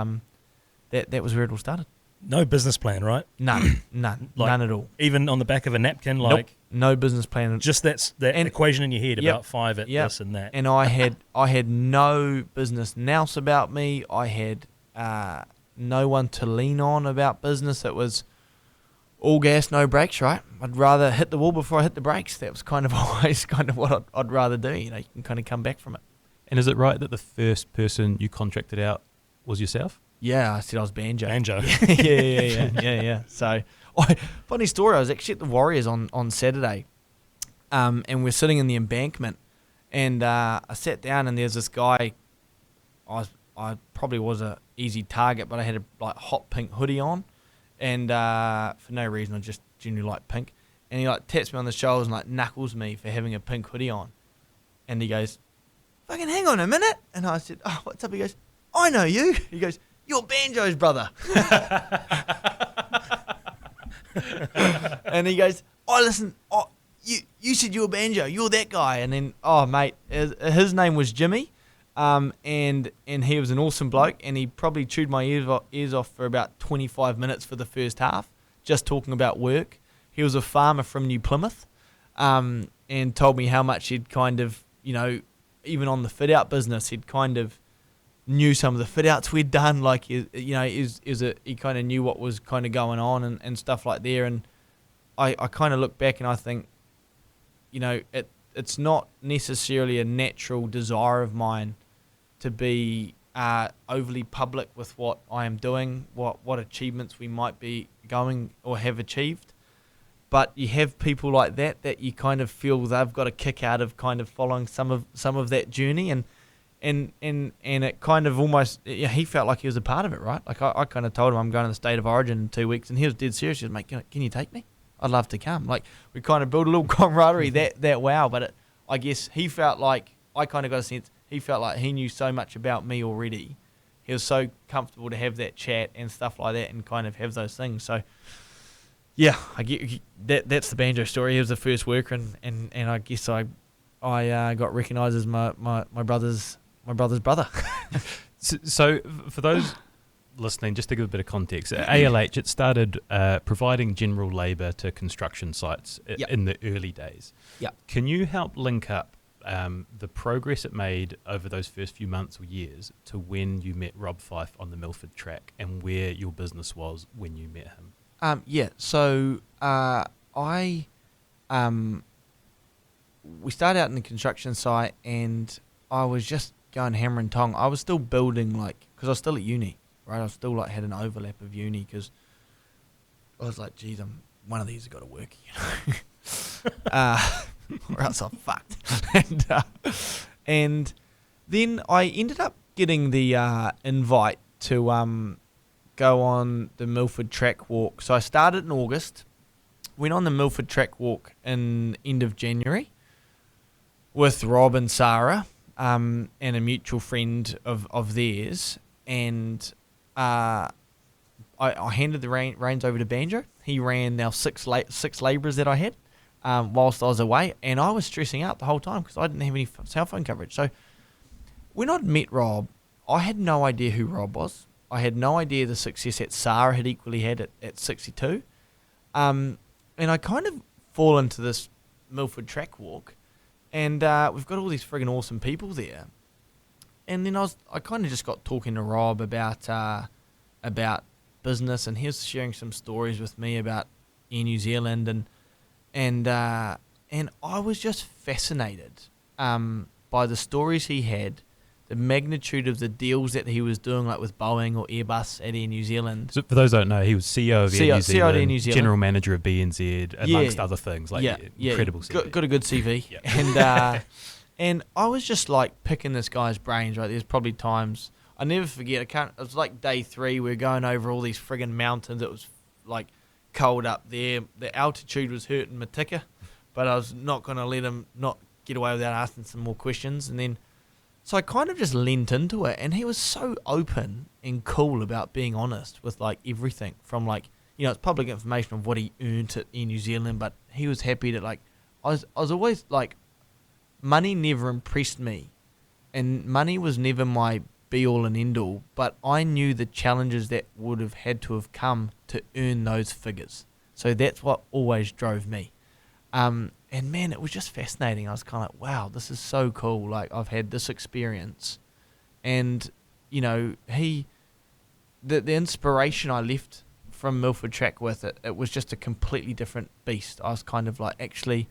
that was where it all started. No business plan, right? None Like, none at all. Even on the back of a napkin, Nope, like no business plan. just that equation in your head Yep, about 5 at yep. this and that. And I had no business nous about me. I had no one to lean on about business. It was all gas, no brakes, right? I'd rather hit the wall before I hit the brakes. That was kind of always kind of what I'd rather do. You know, you can kind of come back from it. And is it right that the first person you contracted out was yourself? Yeah, I said I was Banjo. Yeah. So, funny story, I was actually at the Warriors on Saturday, and we're sitting in the embankment, and I sat down, and there's this guy. I probably was a easy target, but I had a hot pink hoodie on, and for no reason, I just genuinely like pink. And he taps me on the shoulders and knuckles me for having a pink hoodie on, and he goes, "Fucking hang on a minute," and I said, "Oh, what's up?" He goes, "I know you." He goes, "You're Banjo's brother." And he goes, "Oh, listen, you said you were Banjo, you're that guy. And then, oh, mate, his name was Jimmy, and he was an awesome bloke, and he probably chewed my ears off for about 25 minutes for the first half, just talking about work. He was a farmer from New Plymouth, and told me how much he'd kind of, even on the fit-out business, he'd kind of knew some of the fit-outs we'd done, like, he kind of knew what was kind of going on and stuff like there. And I kind of look back and I think, it's not necessarily a natural desire of mine to be overly public with what I am doing, what achievements we might be going or have achieved. But you have people like that you kind of feel they've got a kick out of kind of following some of that journey, and it kind of almost, he felt like he was a part of it, right? Like I kind of told him I'm going to the State of Origin in 2 weeks, and he was dead serious. He was, mate, can you take me? I'd love to come. Like, we kind of built a little camaraderie that wow. But I guess he felt like, I kind of got a sense, he felt like he knew so much about me already. He was so comfortable to have that chat and stuff like that and kind of have those things. So, yeah, I get that's the Banjo story. He was the first worker, and I guess I got recognised as my brother's brother. So for those listening, just to give a bit of context, at ALH, it started providing general labour to construction sites in the early days. Yep. Can you help link up the progress it made over those first few months or years to when you met Rob Fyfe on the Milford track, and where your business was when you met him? So we started out in the construction site, and I was just going hammer and tong. I was still building, because I was still at uni, right? I still had an overlap of uni, because I was like, geez, one of these has got to work, or else I'm fucked. And then I ended up getting the invite to go on the Milford track walk. So I started in August, went on the Milford track walk in end of January with Rob and Sarah, and a mutual friend of theirs, and I handed the reins over to Banjo. He ran now six labourers that I had whilst I was away, and I was stressing out the whole time because I didn't have any cell phone coverage. So when I'd met Rob, I had no idea who Rob was. I had no idea the success that Sarah had equally had at 62. And I kind of fall into this Milford track walk, and we've got all these friggin' awesome people there. And then I kind of just got talking to Rob about business, and he was sharing some stories with me about Air New Zealand, and I was just fascinated by the stories he had, the magnitude of the deals that he was doing, like with Boeing or Airbus at Air New Zealand. So for those who don't know, he was CEO of Air New Zealand, CEO at Air New Zealand, general manager of BNZ, amongst other things. Incredible CV. Got a good CV. Yeah. And I was just like picking this guy's brains, right? There's probably times, I never forget, it was like day 3, we were going over all these friggin' mountains. It was like cold up there. The altitude was hurting my ticker, but I was not going to let him not get away without asking some more questions. And then, so I kind of just leant into it, and he was so open and cool about being honest with like everything from like, it's public information of what he earned at Air New Zealand, but he was happy to I was always like, money never impressed me, and money was never my be all and end all, but I knew the challenges that would have had to have come to earn those figures. So that's what always drove me. And man, it was just fascinating. I was kind of like, wow, this is so cool. Like, I've had this experience, and the inspiration I left from Milford track with it was just a completely different beast. I was kind of like, actually,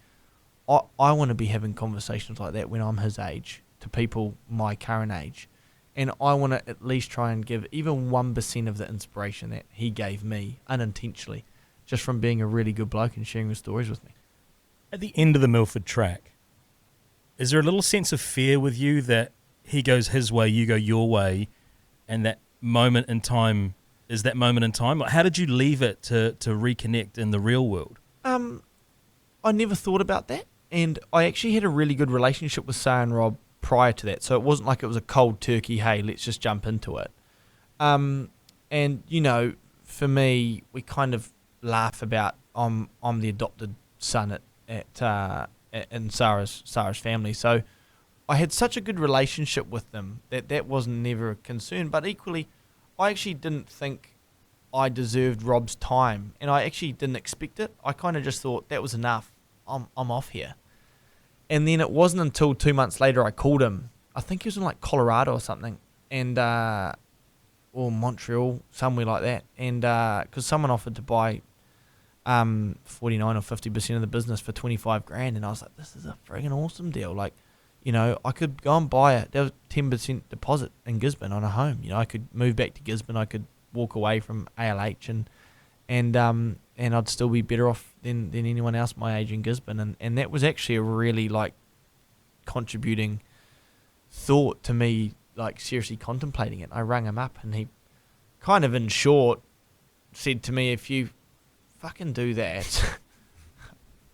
I want to be having conversations like that when I'm his age, to people my current age. And I want to at least try and give even 1% of the inspiration that he gave me unintentionally, just from being a really good bloke and sharing his stories with me. At the end of the Milford track, is there a little sense of fear with you that he goes his way, you go your way, and that moment in time is that moment in time? Like, how did you leave it to reconnect in the real world? I never thought about that, and I actually had a really good relationship with Sarah and Rob prior to that, so it wasn't like it was a cold turkey, hey, let's just jump into it. And for me, we kind of laugh about I'm the adopted son in Sarah's family. So I had such a good relationship with them that wasn't never a concern. But equally, I actually didn't think I deserved Rob's time, and I actually didn't expect it. I kind of just thought that was enough. I'm off here. And then it wasn't until 2 months later I called him. I think he was in like Colorado or something, and or Montreal, somewhere like that. And because someone offered to buy 49 or 50% of the business for 25 grand, and I was like, this is a friggin' awesome deal. Like, you know, I could go and buy it. There was 10% deposit in Gisborne on a home. You know, I could move back to Gisborne. I could walk away from ALH, and I'd still be better off than anyone else my age in Gisborne. And that was actually a really like contributing thought to me, like seriously contemplating it. I rang him up, and he kind of in short said to me, if you fucking do that,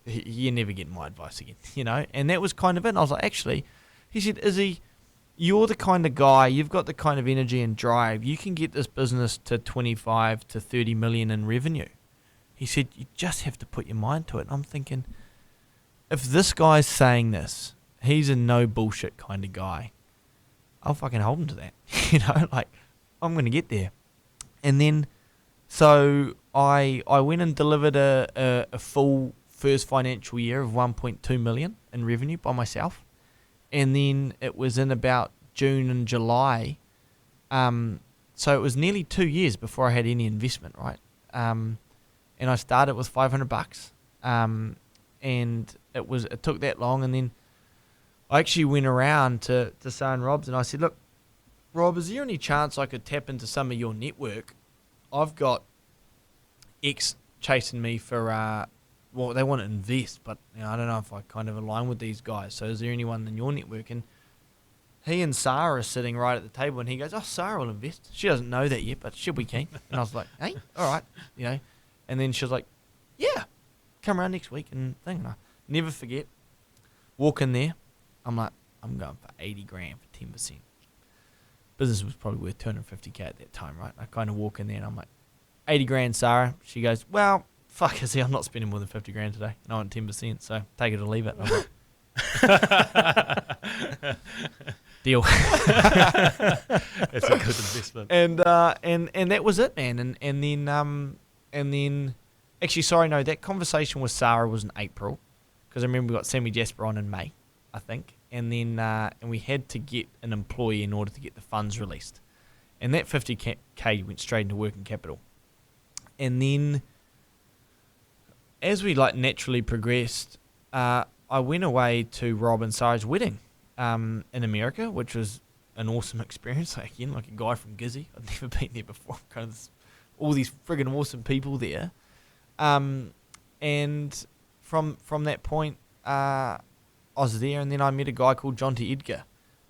you're never getting my advice again, you know. And that was kind of it. And I was like, actually, he said, Izzy, you're the kind of guy, you've got the kind of energy and drive, you can get this business to 25 to 30 million in revenue. He said, you just have to put your mind to it. And I'm thinking, if this guy's saying this, he's a no bullshit kind of guy, I'll fucking hold him to that. You know, like, I'm going to get there. And then, so I went and delivered a full first financial year of 1.2 million in revenue by myself. And then it was in about June and July. So it was nearly 2 years before I had any investment, right? And I started with $500. And it took that long. And then I actually went around to Sarah and Rob's, and I said, look, Rob, is there any chance I could tap into some of your network? I've got X chasing me for, well, they want to invest, but you know, I don't know if I kind of align with these guys. So is there anyone in your network? And he and Sarah are sitting right at the table, and he goes, oh, Sarah will invest. She doesn't know that yet, but she'll be keen. And I was like, hey, all right, you know. And then she was like, yeah, come around next week and thing. And I never forget, walk in there. I'm like, I'm going for 80 grand for 10%. Business was probably worth 250k at that time, right? I kind of walk in there and I'm like, 80 grand, Sarah. She goes, well, fuck, Izzy, I'm not spending more than 50 grand today. And I want 10%, so take it or leave it. And I'm like, deal. It's a good investment. And that was it, man. And then, actually, sorry, no, that conversation with Sarah was in April, because I remember we got Sammy Jasper on in May, I think. And then and we had to get an employee in order to get the funds released. And that 50k went straight into working capital. And then as we like naturally progressed, I went away to Rob and Sarah's wedding in America, which was an awesome experience. Like, again, like a guy from Gizzy. I'd never been there before. Kind of all these friggin' awesome people there. And from that point, I was there, and then I met a guy called John T. Edgar,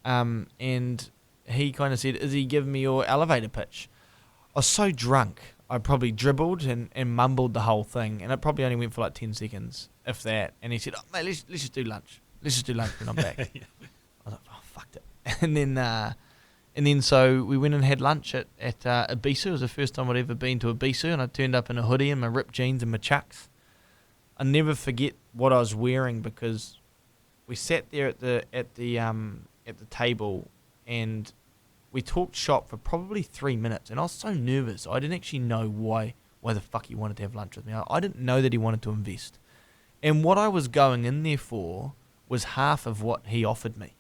and he kind of said, Izzy, give me your elevator pitch. I was so drunk, I probably dribbled and mumbled the whole thing, and it probably only went for like 10 seconds, if that. And he said, oh, mate, let's just do lunch. Let's just do lunch when I'm back. Yeah. I was like, oh, fucked it. And then so we went and had lunch at Ibiza. It was the first time I'd ever been to Ibiza, and I turned up in a hoodie and my ripped jeans and my chucks. I never forget what I was wearing, because we sat there at the table and we talked shop for probably 3 minutes, and I was so nervous. I didn't actually know why the fuck he wanted to have lunch with me. I didn't know that he wanted to invest. And what I was going in there for was half of what he offered me.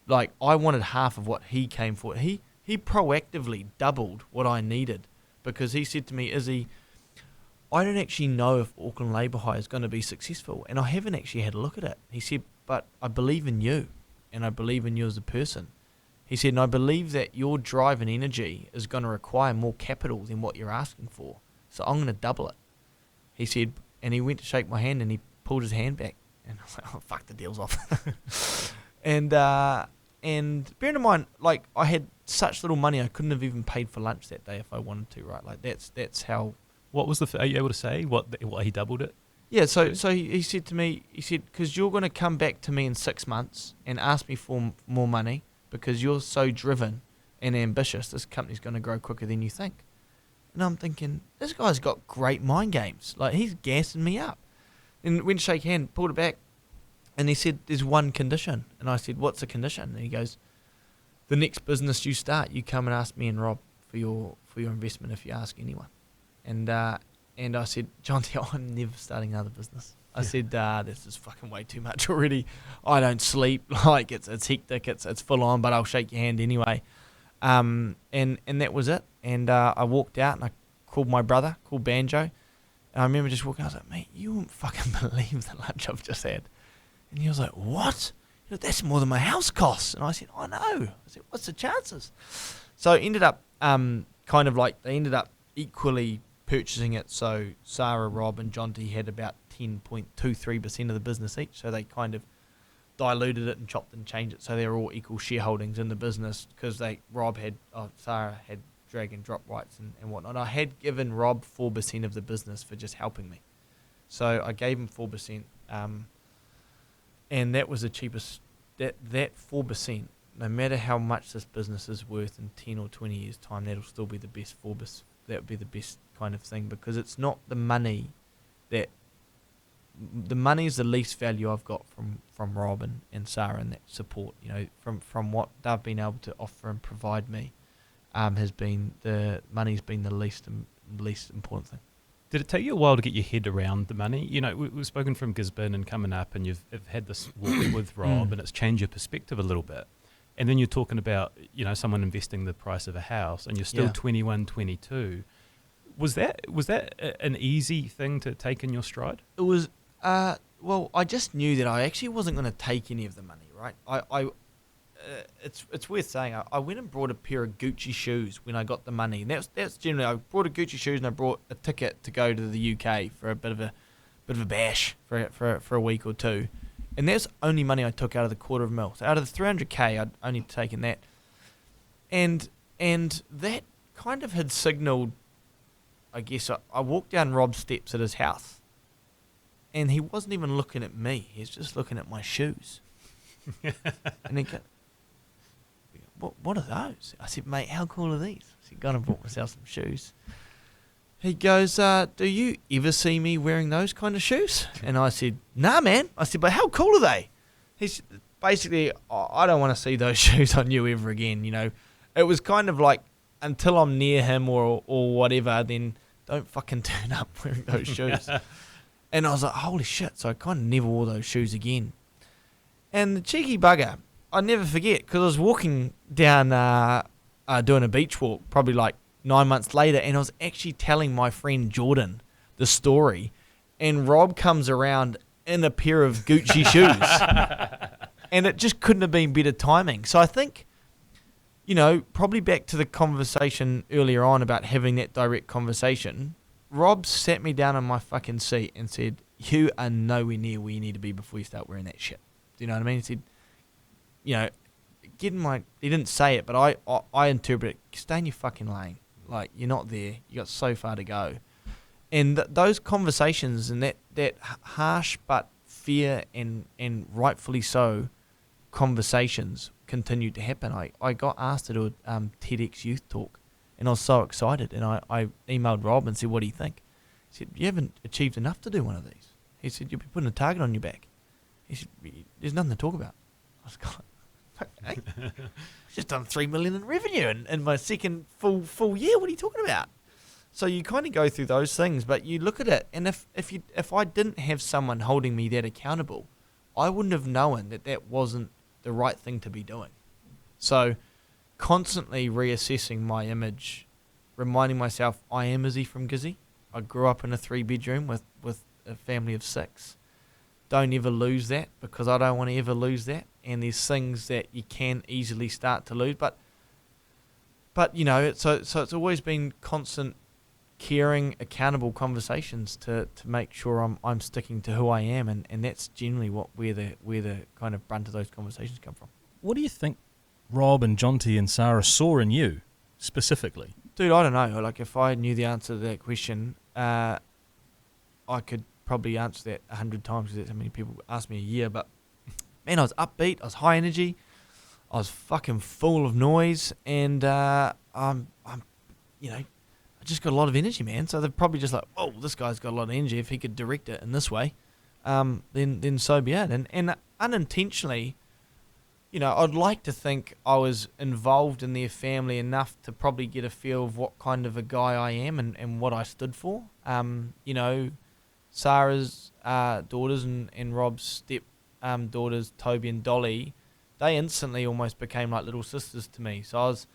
Like, I wanted half of what he came for. He proactively doubled what I needed, because he said to me, Izzy, I don't actually know if Auckland Labour Hire is going to be successful, and I haven't actually had a look at it. He said, but I believe in you, and I believe in you as a person. He said, and I believe that your drive and energy is going to require more capital than what you're asking for, so I'm going to double it. He said, and he went to shake my hand, and he pulled his hand back, and I was like, oh, fuck, the deal's off. And bearing in mind, like, I had such little money, I couldn't have even paid for lunch that day if I wanted to, right? Like, that's how... What was are you able to say what he doubled it? Yeah, so he said to me, he said, because you're going to come back to me in 6 months and ask me for more money because you're so driven and ambitious, this company's going to grow quicker than you think. And I'm thinking, this guy's got great mind games. Like, he's gassing me up. And went to shake hand, pulled it back, and he said, "There's one condition." And I said, "What's the condition?" And he goes, "The next business you start, you come and ask me and Rob for your investment if you ask anyone." And I said, "Jonty, I'm never starting another business." I said, "This is fucking way too much already. I don't sleep. Like it's hectic. It's full on. But I'll shake your hand anyway." And that was it. And I walked out and I called my brother, called Banjo. And I remember just walking. I was like, "Mate, you wouldn't fucking believe the lunch I've just had." And he was like, "What?" He goes, "That's more than my house costs." And I said, "I know." I said, "What's the chances?" So it ended up they ended up equally purchasing it. So Sarah, Rob, and Jonty had about 10.23% of the business each. So they kind of diluted it and chopped and changed it. So they were all equal shareholdings in the business because Sarah had drag and drop rights and whatnot. I had given Rob 4% of the business for just helping me. So I gave him 4%. And that was the cheapest. That 4%, no matter how much this business is worth in 10 or 20 years' time, that'll still be the best 4%. That would be the best kind of thing because it's not the money that. The money is the least value I've got from Rob and Sarah and that support. You know, from what they've been able to offer and provide me, has been the money's been the least important thing. Did it take you a while to get your head around the money? You know, we've spoken from Gisborne and coming up, and you've had this walk with Rob, and it's changed your perspective a little bit. And then you're talking about, you know, someone investing the price of a house, and you're still 21, 22. Was that an easy thing to take in your stride? It was. Well, I just knew that I actually wasn't going to take any of the money. Right. It's worth saying. I went and brought a pair of Gucci shoes when I got the money, and that's generally I brought a Gucci shoes and I brought a ticket to go to the UK for a bit of a bash for a week or two, and that's only money I took out of the $250,000. So out of the $300K, I'd only taken that, and that kind of had signalled. I guess I walked down Rob's steps at his house, and he wasn't even looking at me. He's just looking at my shoes. And he goes, what are those? I said, "Mate, how cool are these?" I said, "Gonna bought myself some shoes." He goes, "Do you ever see me wearing those kind of shoes?" And I said, "Nah, man." I said, "But how cool are they?" He said, basically, "I don't want to see those shoes on you ever again." You know, it was kind of like, until I'm near him or whatever, then don't fucking turn up wearing those shoes. And I was like, holy shit. So I kind of never wore those shoes again. And the cheeky bugger, I never forget, because I was walking down doing a beach walk probably like 9 months later, and I was actually telling my friend Jordan the story, and Rob comes around in a pair of Gucci shoes. And it just couldn't have been better timing. So I think, you know, probably back to the conversation earlier on about having that direct conversation, Rob sat me down on my fucking seat and said, "You are nowhere near where you need to be before you start wearing that shit." Do you know what I mean? He said, you know, he didn't say it, but I interpret it, stay in your fucking lane. Like, you're not there. You got so far to go. And those conversations and that harsh but fair and rightfully so conversations continued to happen. I got asked to do a TEDx youth talk, and I was so excited, and I emailed Rob and said, "What do you think?" He said, "You haven't achieved enough to do one of these." He said, "You'll be putting a target on your back." He said, "There's nothing to talk about." I was going, "Hey, I've just done $3 million in revenue in my second full year. What are you talking about?" So you kind of go through those things, but you look at it, and if I didn't have someone holding me that accountable, I wouldn't have known that wasn't the right thing to be doing. So constantly reassessing my image, reminding myself I am Izzy from Gizzy. I grew up in a 3-bedroom with a family of 6. Don't ever lose that, because I don't want to ever lose that. And there's things that you can easily start to lose, but you know, so it's always been constant, caring, accountable conversations to make sure I'm sticking to who I am, and that's generally where the kind of brunt of those conversations come from. What do you think Rob and Jonty and Sarah saw in you specifically? Dude, I don't know. Like, if I knew the answer to that question, I could probably answer that 100 times, because that's how many people ask me a year. But man, I was upbeat, I was high energy, I was fucking full of noise, and I'm you know, I just got a lot of energy, man. So they're probably just like, "Oh, this guy's got a lot of energy. If he could direct it in this way, then so be it. And unintentionally, I'd like to think I was involved in their family enough to probably get a feel of what kind of a guy I am and what I stood for. Sarah's daughters and Rob's step daughters, Toby and Dolly, they instantly almost became like little sisters to me. So I was,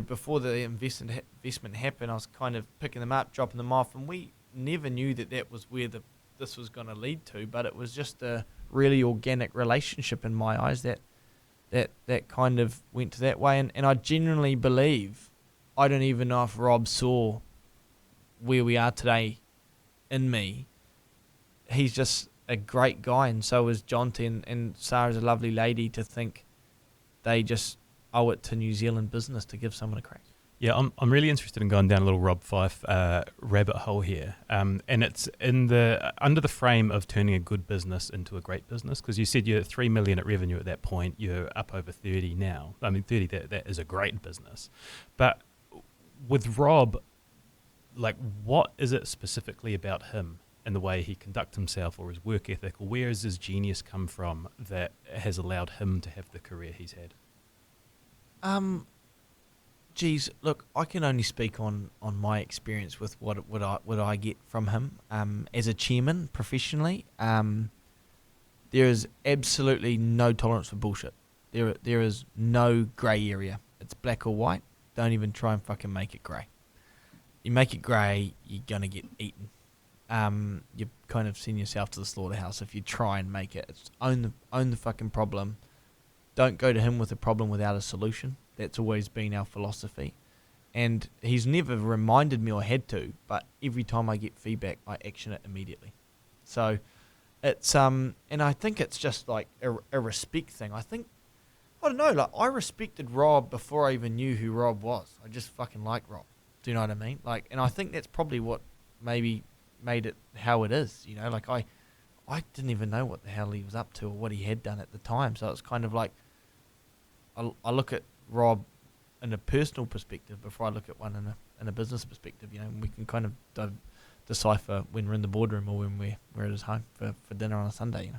before the investment happened, I was kind of picking them up, dropping them off, and we never knew that was where this was going to lead to, but it was just a really organic relationship in my eyes that kind of went to that way. And I genuinely believe, I don't even know if Rob saw where we are today in me. He's just a great guy, and so is Jonty, and Sarah's a lovely lady, to think they just owe it to New Zealand business to give someone a crack. Yeah, I'm really interested in going down a little Rob Fyfe rabbit hole here, and it's under the frame of turning a good business into a great business, because you said you're at 3 million at revenue at that point, you're up over 30 now. I mean, 30, that is a great business. But with Rob, like, what is it specifically about him and the way he conducts himself, or his work ethic, or where has his genius come from that has allowed him to have the career he's had? Geez, look, I can only speak on my experience with what I get from him. As a chairman, professionally, there is absolutely no tolerance for bullshit. There is no grey area. It's black or white. Don't even try and fucking make it grey. You make it grey, you're gonna get eaten. You kind of send yourself to the slaughterhouse if you try and make it. It's own the fucking problem. Don't go to him with a problem without a solution. That's always been our philosophy. And he's never reminded me or had to, but every time I get feedback, I action it immediately. So it's, and I think it's just like a respect thing. I don't know, like, I respected Rob before I even knew who Rob was. I just fucking like Rob. Do you know what I mean? Like, and I think that's probably what maybe made it how it is, like I didn't even know what the hell he was up to or what he had done at the time. So it's kind of like, I look at Rob in a personal perspective before I look at one in a business perspective, and we can kind of decipher when we're in the boardroom or when we're at his home for dinner on a Sunday,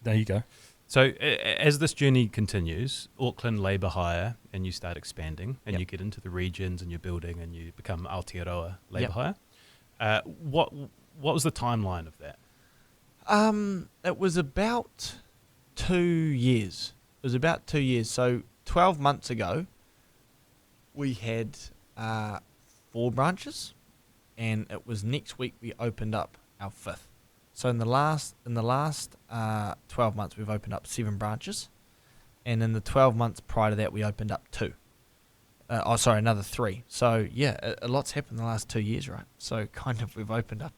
There you go. So as this journey continues, Auckland Labour Hire, and you start expanding, and Yep. you get into the regions, and you're building, and you become Aotearoa Labour Yep. Hire. What was the timeline of that? It was about 2 years. So 12 months ago, we had 4 branches, and it was next week we opened up our 5th. So in the last 12 months, we've opened up 7 branches, and in the 12 months prior to that, we opened up 2. Another 3. So yeah, a lot's happened in the last 2 years, right? So kind of we've opened up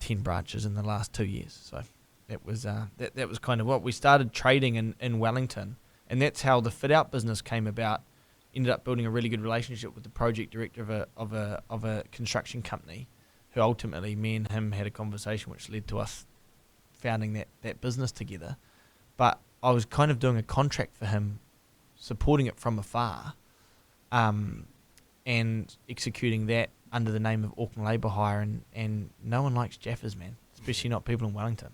10 branches in the last 2 years. So that was that was kind of what we started trading in Wellington, and that's how the fit out business came about. Ended up building a really good relationship with the project director of a construction company, who ultimately me and him had a conversation which led to us founding that business together. But I was kind of doing a contract for him, supporting it from afar, and executing that under the name of Auckland Labour Hire, and no one likes Jaffers, man, especially not people in Wellington,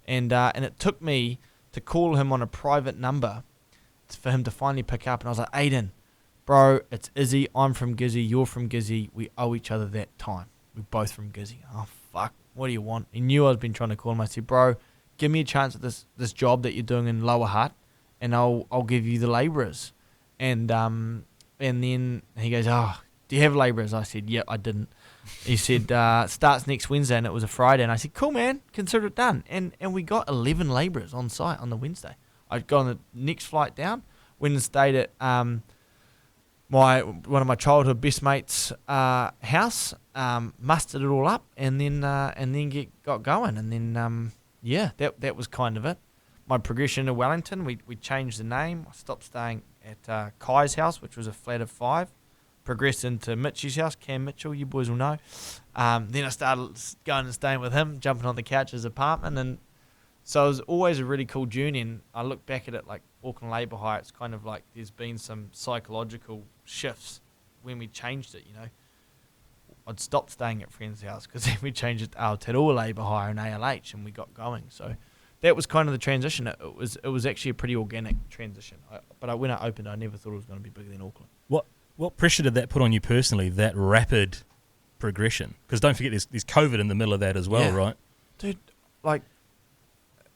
and it took me to call him on a private number for him to finally pick up, and I was like, Aiden, bro, it's Izzy, I'm from Gizzy, you're from Gizzy, we owe each other that time, we're both from Gizzy. Oh fuck, what do you want? He knew I'd been trying to call him. I said, bro, give me a chance at this job that you're doing in Lower Hutt, and I'll give you the labourers. And then he goes, oh, do you have labourers? I said, yeah, I didn't. He said, starts next Wednesday, and it was a Friday. And I said, cool, man, consider it done. And we got 11 labourers on site on the Wednesday. I got on the next flight down, went and stayed at one of my childhood best mates' house, mustered it all up, and then got going. And then, that was kind of it. My progression to Wellington, we changed the name. I stopped staying at Kai's house, which was a flat of 5. Progressed into Mitchie's house, Cam Mitchell, you boys will know. Then I started going and staying with him, jumping on the couch at his apartment. And so it was always a really cool journey. And I look back at it like Auckland Labour Hire, it's kind of like there's been some psychological shifts when we changed it, I'd stopped staying at friends' house because then we changed it to Aotearoa Labour Hire and ALH, and we got going. So that was kind of the transition. It was actually a pretty organic transition. But when I opened, I never thought it was going to be bigger than Auckland. What pressure did that put on you personally, that rapid progression? Because don't forget, there's COVID in the middle of that as well, right? Dude, like,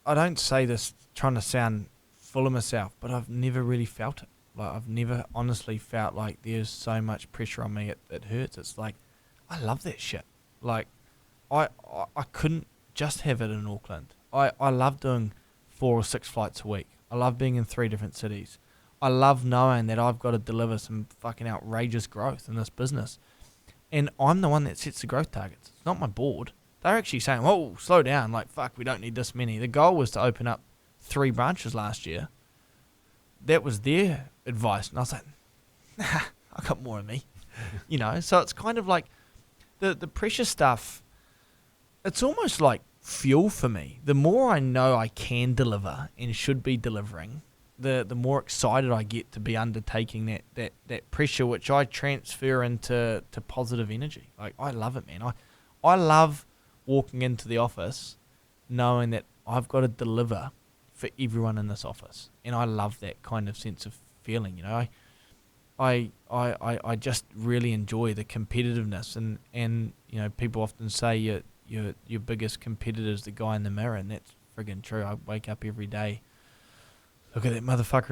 I don't say this trying to sound full of myself, but I've never really felt it. Like, I've never honestly felt like there's so much pressure on me, it hurts. It's like, I love that shit. Like, I couldn't just have it in Auckland. I love doing 4 or 6 flights a week. I love being in 3 different cities. I love knowing that I've got to deliver some fucking outrageous growth in this business. And I'm the one that sets the growth targets. It's not my board. They're actually saying, whoa, slow down. Like, fuck, we don't need this many. The goal was to open up 3 branches last year. That was their advice. And I was like, nah, I got more in me. You know, so it's kind of like the pressure stuff, it's almost like fuel for me. The more I know I can deliver and should be delivering, the more excited I get to be undertaking that pressure, which I transfer into positive energy. Like, I love it, man. I love walking into the office knowing that I've got to deliver for everyone in this office, and I love that kind of sense of feeling. You know, I just really enjoy the competitiveness, and you know, people often say your biggest competitor is the guy in the mirror, and that's friggin' true. I wake up every day, look at that motherfucker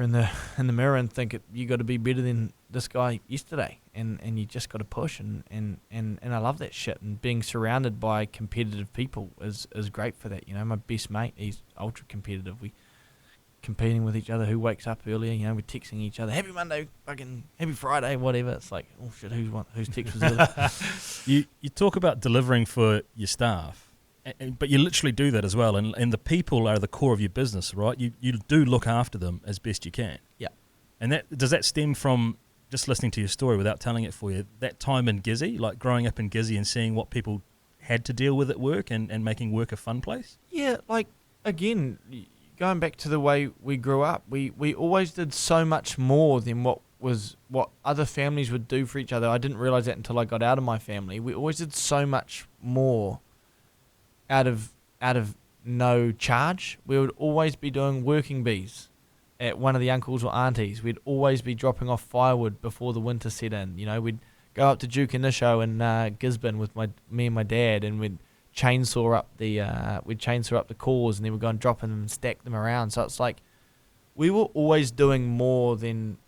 in the mirror, and think you got to be better than this guy yesterday, and you just got to push, and I love that shit. And being surrounded by competitive people is great for that. You know, my best mate, he's ultra competitive. We competing with each other, who wakes up earlier. You know, we're texting each other, happy Monday, fucking happy Friday, whatever. It's like, oh shit, whose text was earlier? You talk about delivering for your staff, but you literally do that as well, and the people are the core of your business, right? You do look after them as best you can. Yeah. And does that stem from, just listening to your story without telling it for you, that time in Gizzy, like growing up in Gizzy and seeing what people had to deal with at work and making work a fun place? Yeah, like, again, going back to the way we grew up, we always did so much more than what other families would do for each other. I didn't realise that until I got out of my family. We always did so much more out of no charge. We would always be doing working bees at one of the uncles or aunties. We'd always be dropping off firewood before the winter set in. You know, we'd go up to Duke and Nisho in Gisborne with me and my dad, and we'd chainsaw up the cores, and then we'd go and drop them and stack them around. So it's like we were always doing more than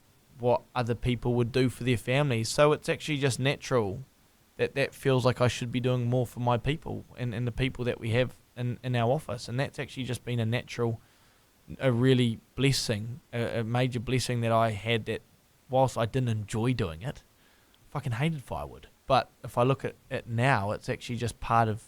what other people would do for their families. So it's actually just natural that feels like I should be doing more for my people and the people that we have in our office. And that's actually just been a really blessing, a major blessing that I had, that whilst I didn't enjoy doing it, I fucking hated firewood. But if I look at it now, it's actually just part of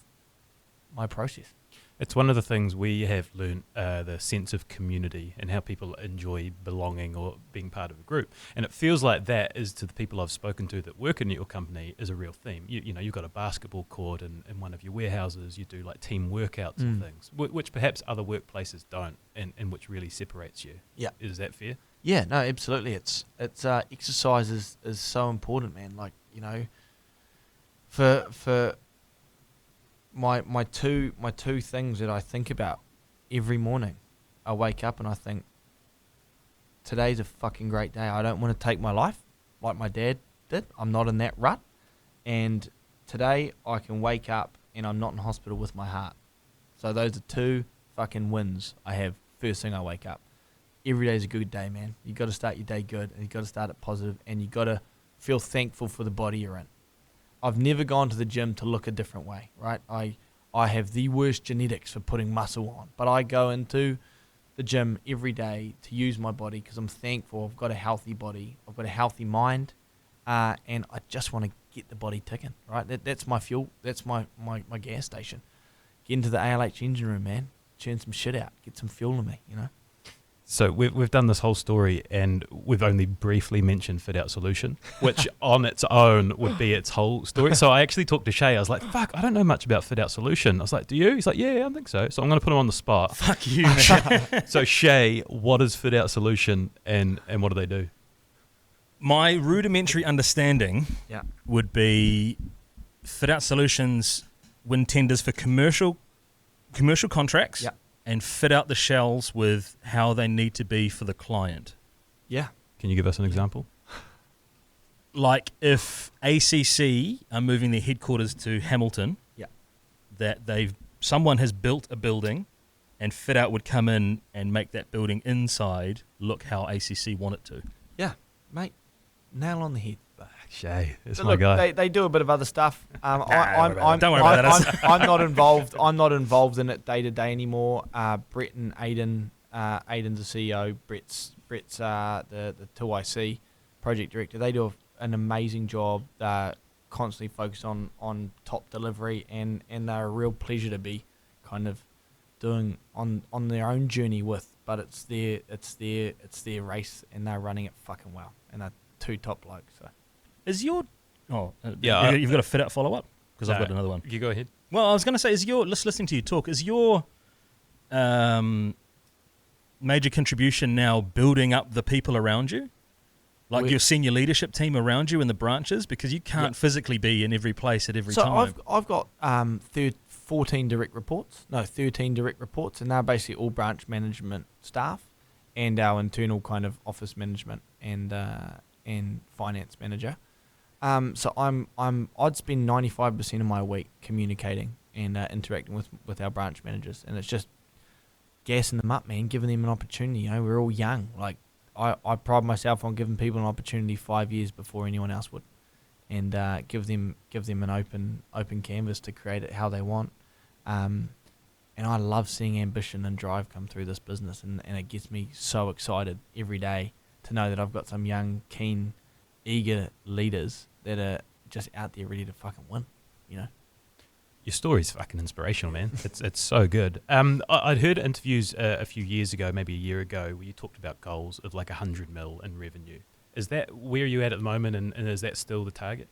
my process. It's one of the things we have learned, the sense of community and how people enjoy belonging or being part of a group. And it feels like that is, to the people I've spoken to that work in your company, is a real theme. You know, you've got a basketball court in one of your warehouses. You do like team workouts and things, which perhaps other workplaces don't, and which really separates you. Yeah. Is that fair? Yeah, no, absolutely. It's exercise is so important, man. Like, you know, for my two things that I think about every morning. I wake up and I think, today's a fucking great day. I don't want to take my life like my dad did. I'm not in that rut. And today I can wake up and I'm not in hospital with my heart. So those are 2 fucking wins I have first thing I wake up. Every day is a good day, man. You got to start your day good, and you got to start it positive, and you got to feel thankful for the body you're in. I've never gone to the gym to look a different way, right? I have the worst genetics for putting muscle on, but I go into the gym every day to use my body because I'm thankful I've got a healthy body, I've got a healthy mind, and I just want to get the body ticking, right? That's my fuel, that's my gas station. Get into the ALH engine room, man. Churn some shit out, get some fuel in me, you know? So we've done this whole story, and we've only briefly mentioned Fit Out Solution, which on its own would be its whole story. So I actually talked to Shay. I was like, fuck, I don't know much about Fit Out Solution. I was like, do you? He's like, yeah, I think so. So I'm going to put him on the spot. Fuck you, man. So Shay, what is Fit Out Solution, and what do they do? My rudimentary understanding would be Fit Out Solutions win tenders for commercial contracts Yep. and fit out the shells with how they need to be for the client. Yeah. Can you give us an example? Like if ACC are moving their headquarters to Hamilton, that someone has built a building, and Fit Out would come in and make that building inside look how ACC want it to. Yeah, mate. Nail on the head. Shay, that's So my look, guy. they do a bit of other stuff. Don't worry about that. I'm not involved. I'm not involved in it day to day anymore. Brett and Aiden. Aiden's the CEO. Brett's the 2IC project director. They do an amazing job. Constantly focused on top delivery, and they're a real pleasure to be kind of doing on their own journey with. But it's their race, and they're running it fucking well. And they're two top blokes. So. Is your... Yeah, you've got a Fit Out follow-up? Because I've got another one. You go ahead. Well, I was going to say, just listening to you talk, is your major contribution now building up the people around you? Like your senior leadership team around you in the branches? Because you can't physically be in every place at every time. So I've got 13 direct reports, and they're basically all branch management staff and our internal kind of office management and finance manager. So I'd spend 95% of my week communicating and interacting with our branch managers, and it's just gassing them up, man, giving them an opportunity. You know, we're all young. Like I pride myself on giving people an opportunity 5 years before anyone else would, and give them an open canvas to create it how they want. And I love seeing ambition and drive come through this business, and it gets me so excited every day to know that I've got some young, keen, eager leaders that are just out there ready to fucking win, you know. Your story's fucking inspirational, man. It's so good. I'd heard interviews a few years ago, maybe a year ago, where you talked about goals of like 100 mil in revenue. Is that where you at the moment, and is that still the target?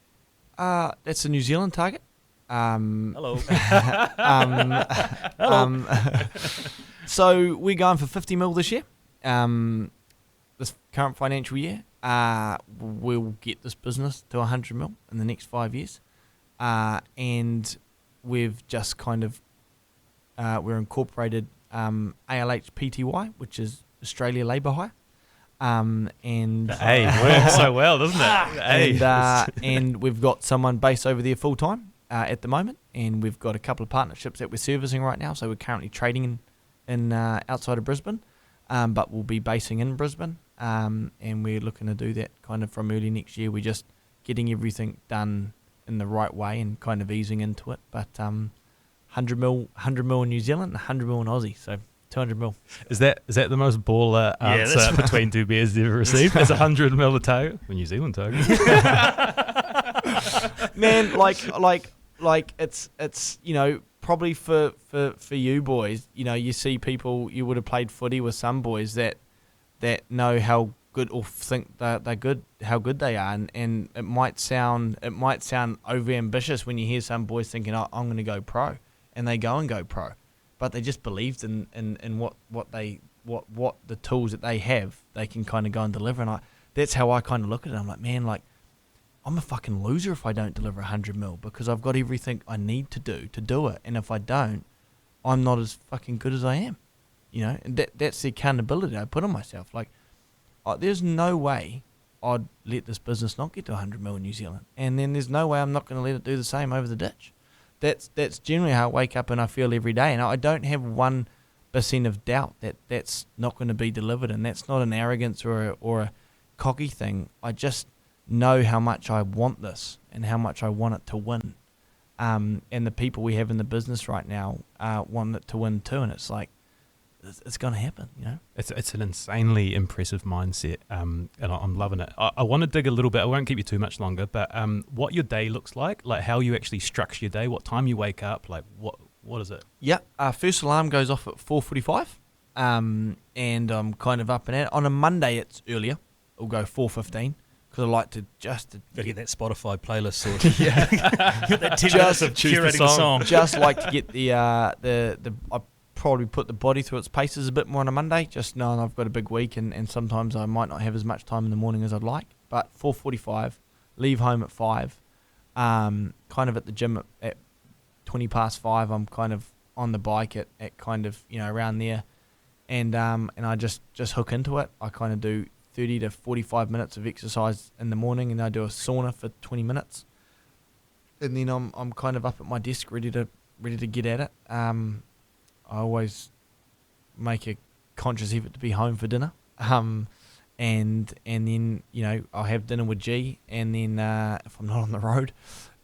That's a New Zealand target. Hello. So we're going for 50 mil this year. This current financial year. We'll get this business to 100 mil in the next 5 years. And we've just kind of, we're incorporated ALHPTY, which is Australia Labour Hire. And works so well, doesn't it? And we've got someone based over there full time at the moment, and we've got a couple of partnerships that we're servicing right now. So we're currently trading in outside of Brisbane, but we'll be basing in Brisbane, and we're looking to do that kind of from early next year. We're just getting everything done in the right way and kind of easing into it. But 100 mil in New Zealand, 100 mil in Aussie, so 200 mil. Is that the most baller answer between two beers you've ever received? It's 100 mil a target, a New Zealand target. Man, like it's you know, probably for you boys, you know, you see people, you would have played footy with some boys that know how good, or think that they're good, how good they are, and it might sound over ambitious when you hear some boys thinking, oh, I'm going to go pro, and they go pro, but they just believed in what the tools that they have, they can kind of go and deliver, and that's how I kind of look at it. I'm like, man, like, I'm a fucking loser if I don't deliver 100 mil, because I've got everything I need to do it, and if I don't, I'm not as fucking good as I am, you know. And that's the accountability I put on myself. Like, there's no way I'd let this business not get to 100 mil in New Zealand, and then there's no way I'm not going to let it do the same over the ditch. That's generally how I wake up and I feel every day, and I don't have 1% of doubt that that's not going to be delivered, and that's not an arrogance or a cocky thing. I just know how much I want this and how much I want it to win, and the people we have in the business right now want it to win too, and it's like, it's going to happen, you know. It's an insanely impressive mindset, and I'm loving it. I want to dig a little bit. I won't keep you too much longer, but what your day looks like how you actually structure your day, what time you wake up, like what is it? Yeah, first alarm goes off at 4:45, and I'm kind of up and at. On a Monday, it's earlier. It'll go 4:15 because I like to just get that Spotify playlist sorted. Yeah, get that 10 minutes of curating the song. Just like to get the I probably put the body through its paces a bit more on a Monday, just knowing I've got a big week, and sometimes I might not have as much time in the morning as I'd like. But 4:45, leave home at 5, kind of at the gym at 5:20. I'm kind of on the bike at kind of, around there. And I just hook into it. I kind of do 30 to 45 minutes of exercise in the morning, and I do a sauna for 20 minutes. And then I'm kind of up at my desk ready to get at it. I always make a conscious effort to be home for dinner. And then, I'll have dinner with G, and then if I'm not on the road,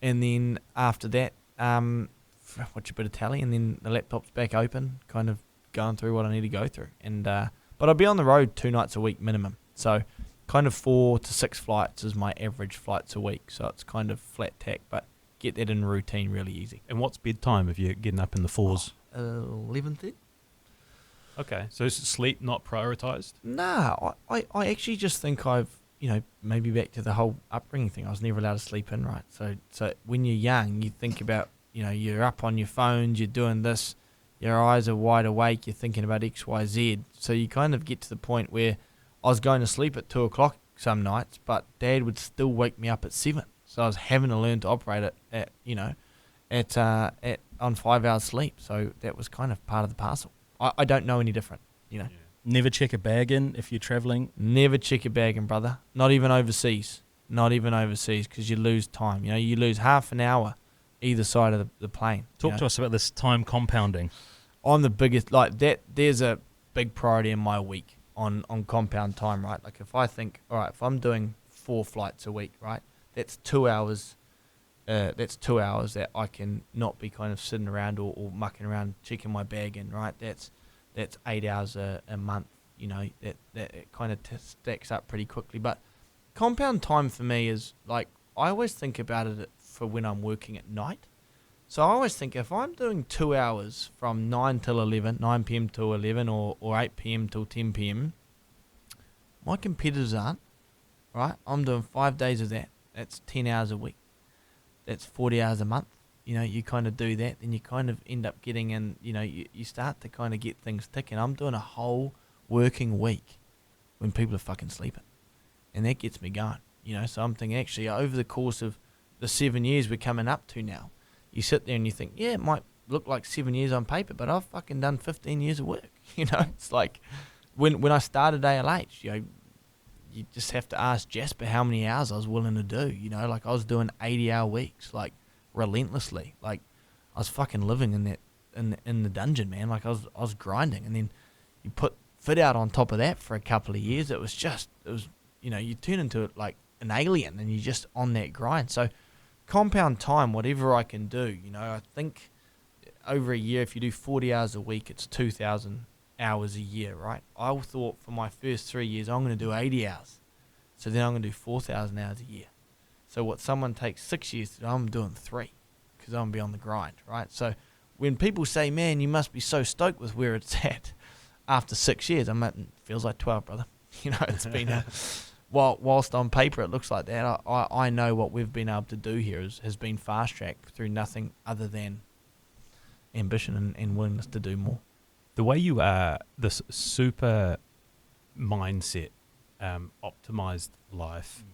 and then after that, watch a bit of telly, and then the laptop's back open, kind of going through what I need to go through. And but I'll be on the road 2 nights a week minimum, so kind of 4 to 6 flights is my average flights a week. So it's kind of flat tack, but get that in routine really easy. And what's bedtime if you're getting up in the 4s? 11:30. Okay, so is sleep not prioritised? Nah, I actually just think I've, maybe back to the whole upbringing thing. I was never allowed to sleep in, right? So when you're young, you think about, you're up on your phones, you're doing this, your eyes are wide awake, you're thinking about X, Y, Z. So you kind of get to the point where I was going to sleep at 2 o'clock some nights, but Dad would still wake me up at 7. So I was having to learn to operate on 5 hours sleep. So that was kind of part of the parcel. I don't know any different, Yeah. Never check a bag in if you're travelling. Never check your bag in, brother. Not even overseas. Because you lose time. You lose half an hour either side of the plane. Talk to us about this time compounding. I'm the biggest, like that. There's a big priority in my week on compound time, right? Like if I think, all right, if I'm doing 4 flights a week, right, that's 2 hours. That's 2 hours that I can not be kind of sitting around or mucking around checking my bag in, right? That's 8 hours a month. That it kind of stacks up pretty quickly. But compound time for me is like, I always think about it for when I'm working at night. So I always think if I'm doing 2 hours from 9 till 11, 9 p.m. till 11 or 8 p.m. till 10 p.m., my competitors aren't, right? I'm doing 5 days of that. That's 10 hours a week. That's 40 hours a month. You kind of do that, and you kind of end up getting in, you start to kind of get things ticking. I'm doing a whole working week when people are fucking sleeping, and that gets me going, So I'm thinking, actually, over the course of the 7 years we're coming up to now, you sit there and you think, yeah, it might look like 7 years on paper, but I've fucking done 15 years of work. It's like when I started ALH, you just have to ask Jasper how many hours I was willing to do. Like I was doing 80-hour weeks, like relentlessly. Like I was fucking living in that in the dungeon, man. Like I was grinding, and then you put fit out on top of that for a couple of years. It was you turn into like an alien, and you're just on that grind. So compound time, whatever I can do. I think over a year, if you do 40 hours a week, it's 2,000 hours a year, right? I thought for my first 3 years I'm going to do 80 hours, so then I'm going to do 4,000 hours a year. So what someone takes 6 years to do, I'm doing 3, because I'm going to be on the grind, right? So when people say, man, you must be so stoked with where it's at after 6 years, I'm at, it feels like 12, brother. It's been whilst on paper it looks like that, I know what we've been able to do here has been fast tracked through nothing other than ambition and willingness to do more. The way you are, this super mindset, optimized life,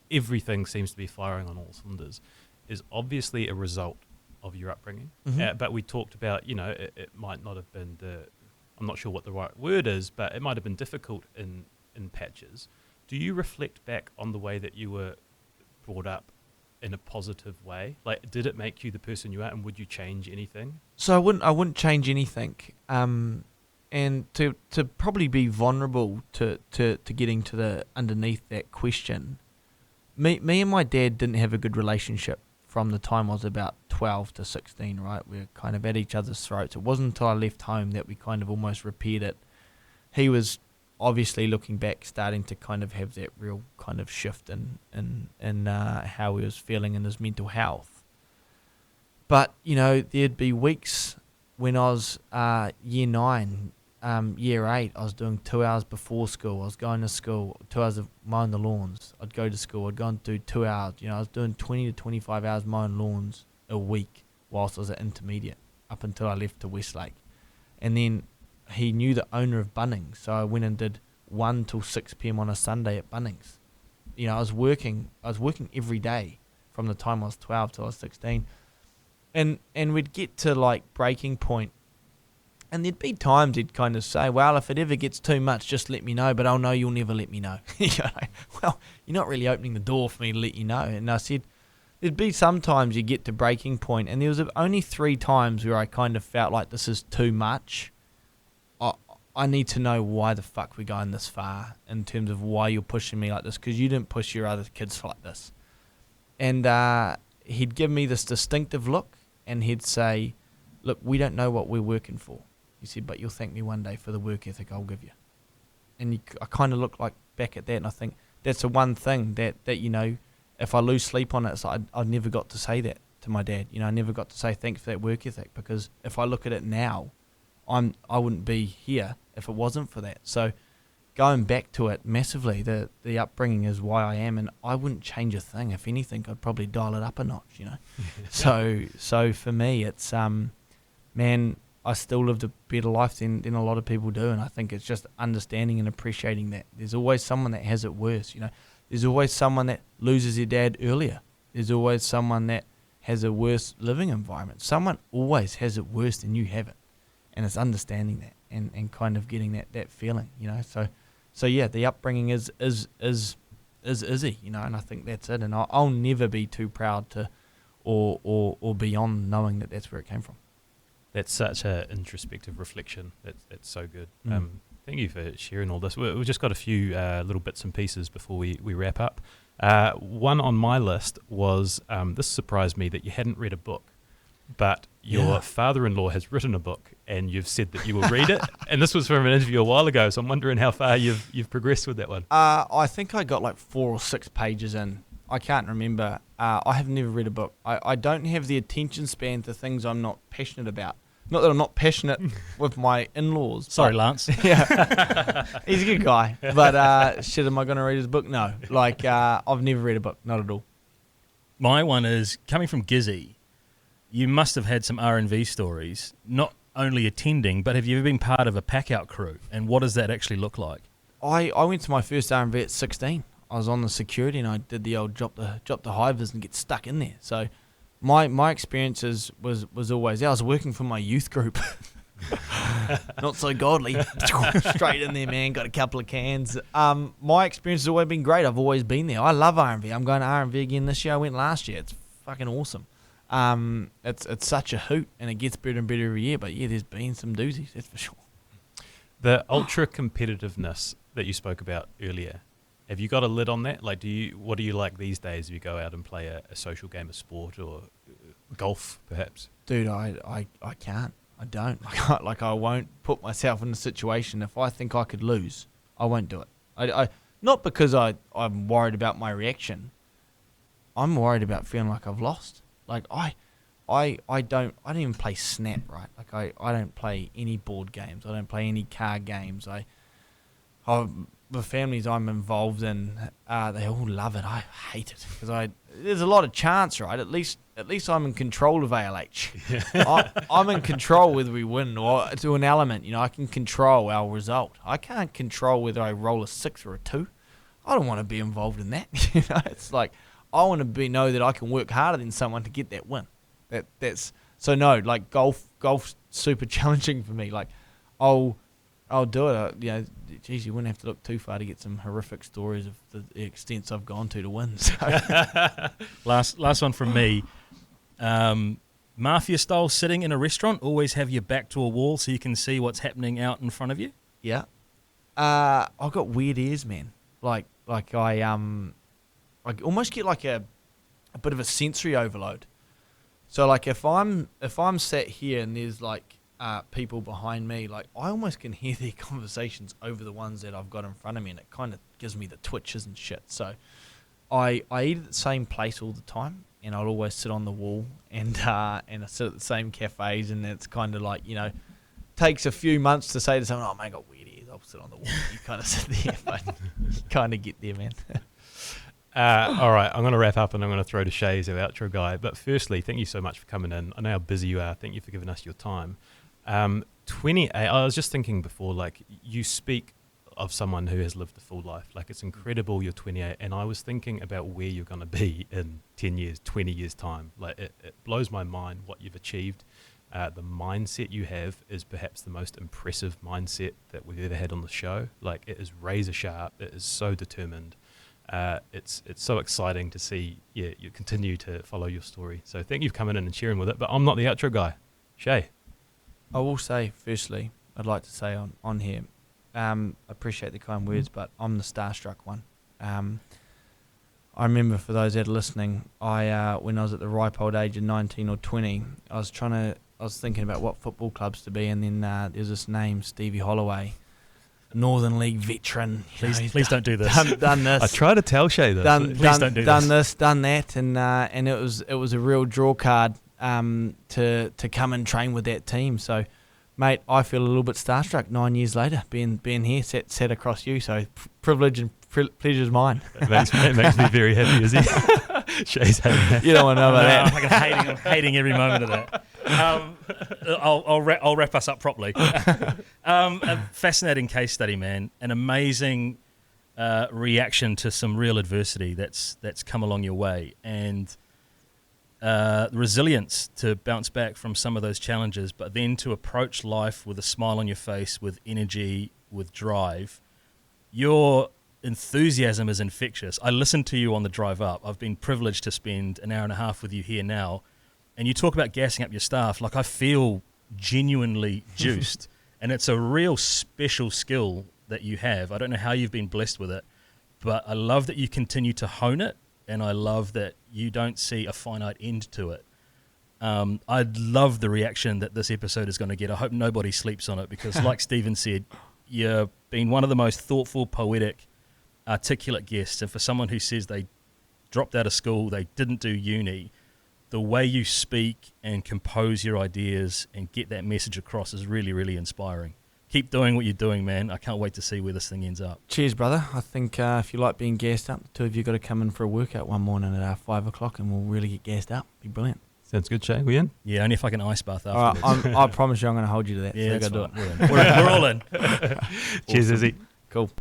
everything seems to be firing on all cylinders, is obviously a result of your upbringing. Mm-hmm. But we talked about, it might not have been I'm not sure what the right word is, but it might have been difficult in patches. Do you reflect back on the way that you were brought up in a positive way? Like, did it make you the person you are, and would you change anything? So I wouldn't change anything. And to probably be vulnerable to getting to the underneath that question, me and my dad didn't have a good relationship from the time I was about 12 to 16, right? We were kind of at each other's throats. It wasn't until I left home that we kind of almost repaired it. He was obviously, looking back, starting to kind of have that real kind of shift in how he was feeling in his mental health. But, there'd be weeks when I was year 9, year 8, I was doing 2 hours before school. I was going to school, 2 hours of mowing the lawns. I'd go to school. I'd go and do 2 hours. I was doing 20 to 25 hours mowing lawns a week whilst I was at intermediate, up until I left to Westlake. And then he knew the owner of Bunnings, so I went and did 1 till 6 p.m. on a Sunday at Bunnings. I was working every day from the time I was 12 till I was 16. And we'd get to like breaking point, and there'd be times he'd kind of say, well, if it ever gets too much, just let me know, but I'll know you'll never let me know. Well, you're not really opening the door for me to let you know. And I said, there'd be some times you get to breaking point, and there was only 3 times where I kind of felt like this is too much. I need to know why the fuck we're going this far in terms of why you're pushing me like this, because you didn't push your other kids like this. And he'd give me this distinctive look, and he'd say, look, we don't know what we're working for. He said, but you'll thank me one day for the work ethic I'll give you. And I kind of look like back at that, and I think that's the one thing that you know, if I lose sleep on it, it's like I never got to say that to my dad. You know, I never got to say thanks for that work ethic, because if I look at it now, I wouldn't be here if it wasn't for that. So going back to it massively, the upbringing is why I am, and I wouldn't change a thing. If anything, I'd probably dial it up a notch, you know. So for me, it's man, I still lived a better life than a lot of people do, and I think it's just understanding and appreciating that there's always someone that has it worse, you know. There's always someone that loses their dad earlier. There's always someone that has a worse living environment. Someone always has it worse than you have it. And it's understanding that and kind of getting that feeling, you know. So yeah, the upbringing is Izzy, you know, and I think that's it. And I'll never be too proud to or beyond knowing that that's where it came from. That's such an introspective reflection. That's so good. Thank you for sharing all this. We've just got a few little bits and pieces before we wrap up. One on my list was, this surprised me, that you hadn't read a book, but your father-in-law has written a book, and you've said that you will read it. And this was from an interview a while ago, so I'm wondering how far you've progressed with that one. I think I got like 4 or 6 pages in. I can't remember. I have never read a book. I don't have the attention span to things I'm not passionate about. Not that I'm not passionate with my in-laws. Sorry, Lance. Yeah, he's a good guy. But shit, am I going to read his book? No. Like, I've never read a book. Not at all. My one is, coming from Gizzy, you must have had some R&V stories, not only attending, but have you ever been part of a pack-out crew? And what does that actually look like? I went to my first R&V at 16. I was on the security, and I did the old drop the high vis and get stuck in there. So my experiences was always, I was working for my youth group. Not so godly. Straight in there, man. Got a couple of cans. My experience has always been great. I've always been there. I love R&V. I'm going to R&V again this year. I went last year. It's fucking awesome. It's such a hoot, and it gets better and better every year. But yeah, there's been some doozies, that's for sure. The ultra competitiveness that you spoke about earlier, have you got a lid on that? Like, what do you like these days if you go out and play a social game of sport or golf, perhaps? Dude, I can't. I don't. Like, I won't put myself in a situation. If I think I could lose, I won't do it. I not because I'm worried about my reaction. I'm worried about feeling like I've lost. Like, I don't even play Snap, right? Like, I don't play any board games. I don't play any card games. The families I'm involved in, they all love it. I hate it because there's a lot of chance, right? At least I'm in control of ALH. I'm in control whether we win or to an element. You know, I can control our result. I can't control whether I roll a 6 or a 2. I don't want to be involved in that. You know, it's like I want to know that I can work harder than someone to get that win. That's so no. Like golf's super challenging for me. Like I'll do it. You know, geez, you wouldn't have to look too far to get some horrific stories of the extents I've gone to win. So. Last one from me. Mafia style sitting in a restaurant, always have your back to a wall so you can see what's happening out in front of you. Yeah. I've got weird ears, man. Like I almost get like a bit of a sensory overload. So like if I'm sat here and there's like people behind me, like I almost can hear their conversations over the ones that I've got in front of me, and it kind of gives me the twitches and shit. So I eat at the same place all the time, and I'll always sit on the wall, and I sit at the same cafes, and it's kind of like, you know, takes a few months to say to someone, oh man, I got weird ears, I'll sit on the wall. You kind of sit there, but you kind of get there, man. All right, I'm going to wrap up and I'm going to throw to Shay as our outro guy. But firstly, thank you so much for coming in. I know how busy you are. Thank you for giving us your time. 28, I was just thinking before, like, you speak of someone who has lived a full life. Like, it's incredible you're 28, and I was thinking about where you're going to be in 10 years, 20 years time. Like, it blows my mind what you've achieved. The mindset you have is perhaps the most impressive mindset that we've ever had on the show. Like, it is razor sharp. It is so determined. It's so exciting to see you continue to follow your story. So thank you for coming in and sharing with it. But I'm not the outro guy. Shay. I will say, firstly, I'd like to say on here, appreciate the kind words, but I'm the starstruck one. I remember, for those that are listening, when I was at the ripe old age of 19 or 20, I was thinking about what football clubs to be, and then there's this name, Stevie Holloway, Northern League veteran. Please don't do this. Done this. I try to tell Shay this. Please don't do done this. Done that, and it was a real draw card to come and train with that team. So, mate, I feel a little bit starstruck 9 years later, being here, sat across you. So, privilege and pleasure's mine. It makes me very happy, Izzy. Shay's hating that. You don't want to know about that. I'm hating every moment of that. I'll wrap us up properly. A fascinating case study, man. An amazing reaction to some real adversity that's come along your way, and resilience to bounce back from some of those challenges, but then to approach life with a smile on your face, with energy, with drive. Your enthusiasm is infectious. I listened to you on the drive up. I've been privileged to spend an hour and a half with you here now, and you talk about gassing up your staff. Like, I feel genuinely juiced, and it's a real special skill that you have. I don't know how you've been blessed with it, but I love that you continue to hone it, and I love that you don't see a finite end to it. I love the reaction that this episode is going to get. I hope nobody sleeps on it, because like Stephen said, you've been one of the most thoughtful, poetic, articulate guests. And for someone who says they dropped out of school, they didn't do uni, the way you speak and compose your ideas and get that message across is really, really inspiring. Keep doing what you're doing, man. I can't wait to see where this thing ends up. Cheers, brother. I think if you like being gassed up, the two of you got to come in for a workout one morning at 5 o'clock, and we'll really get gassed up. Be brilliant. Sounds good, Shay. We in? Yeah, only if I can ice bath All afterwards. right, I promise you I'm going to hold you to that. Yeah, so that's go do fine. it. We're all in. Cheers, Izzy. Cool.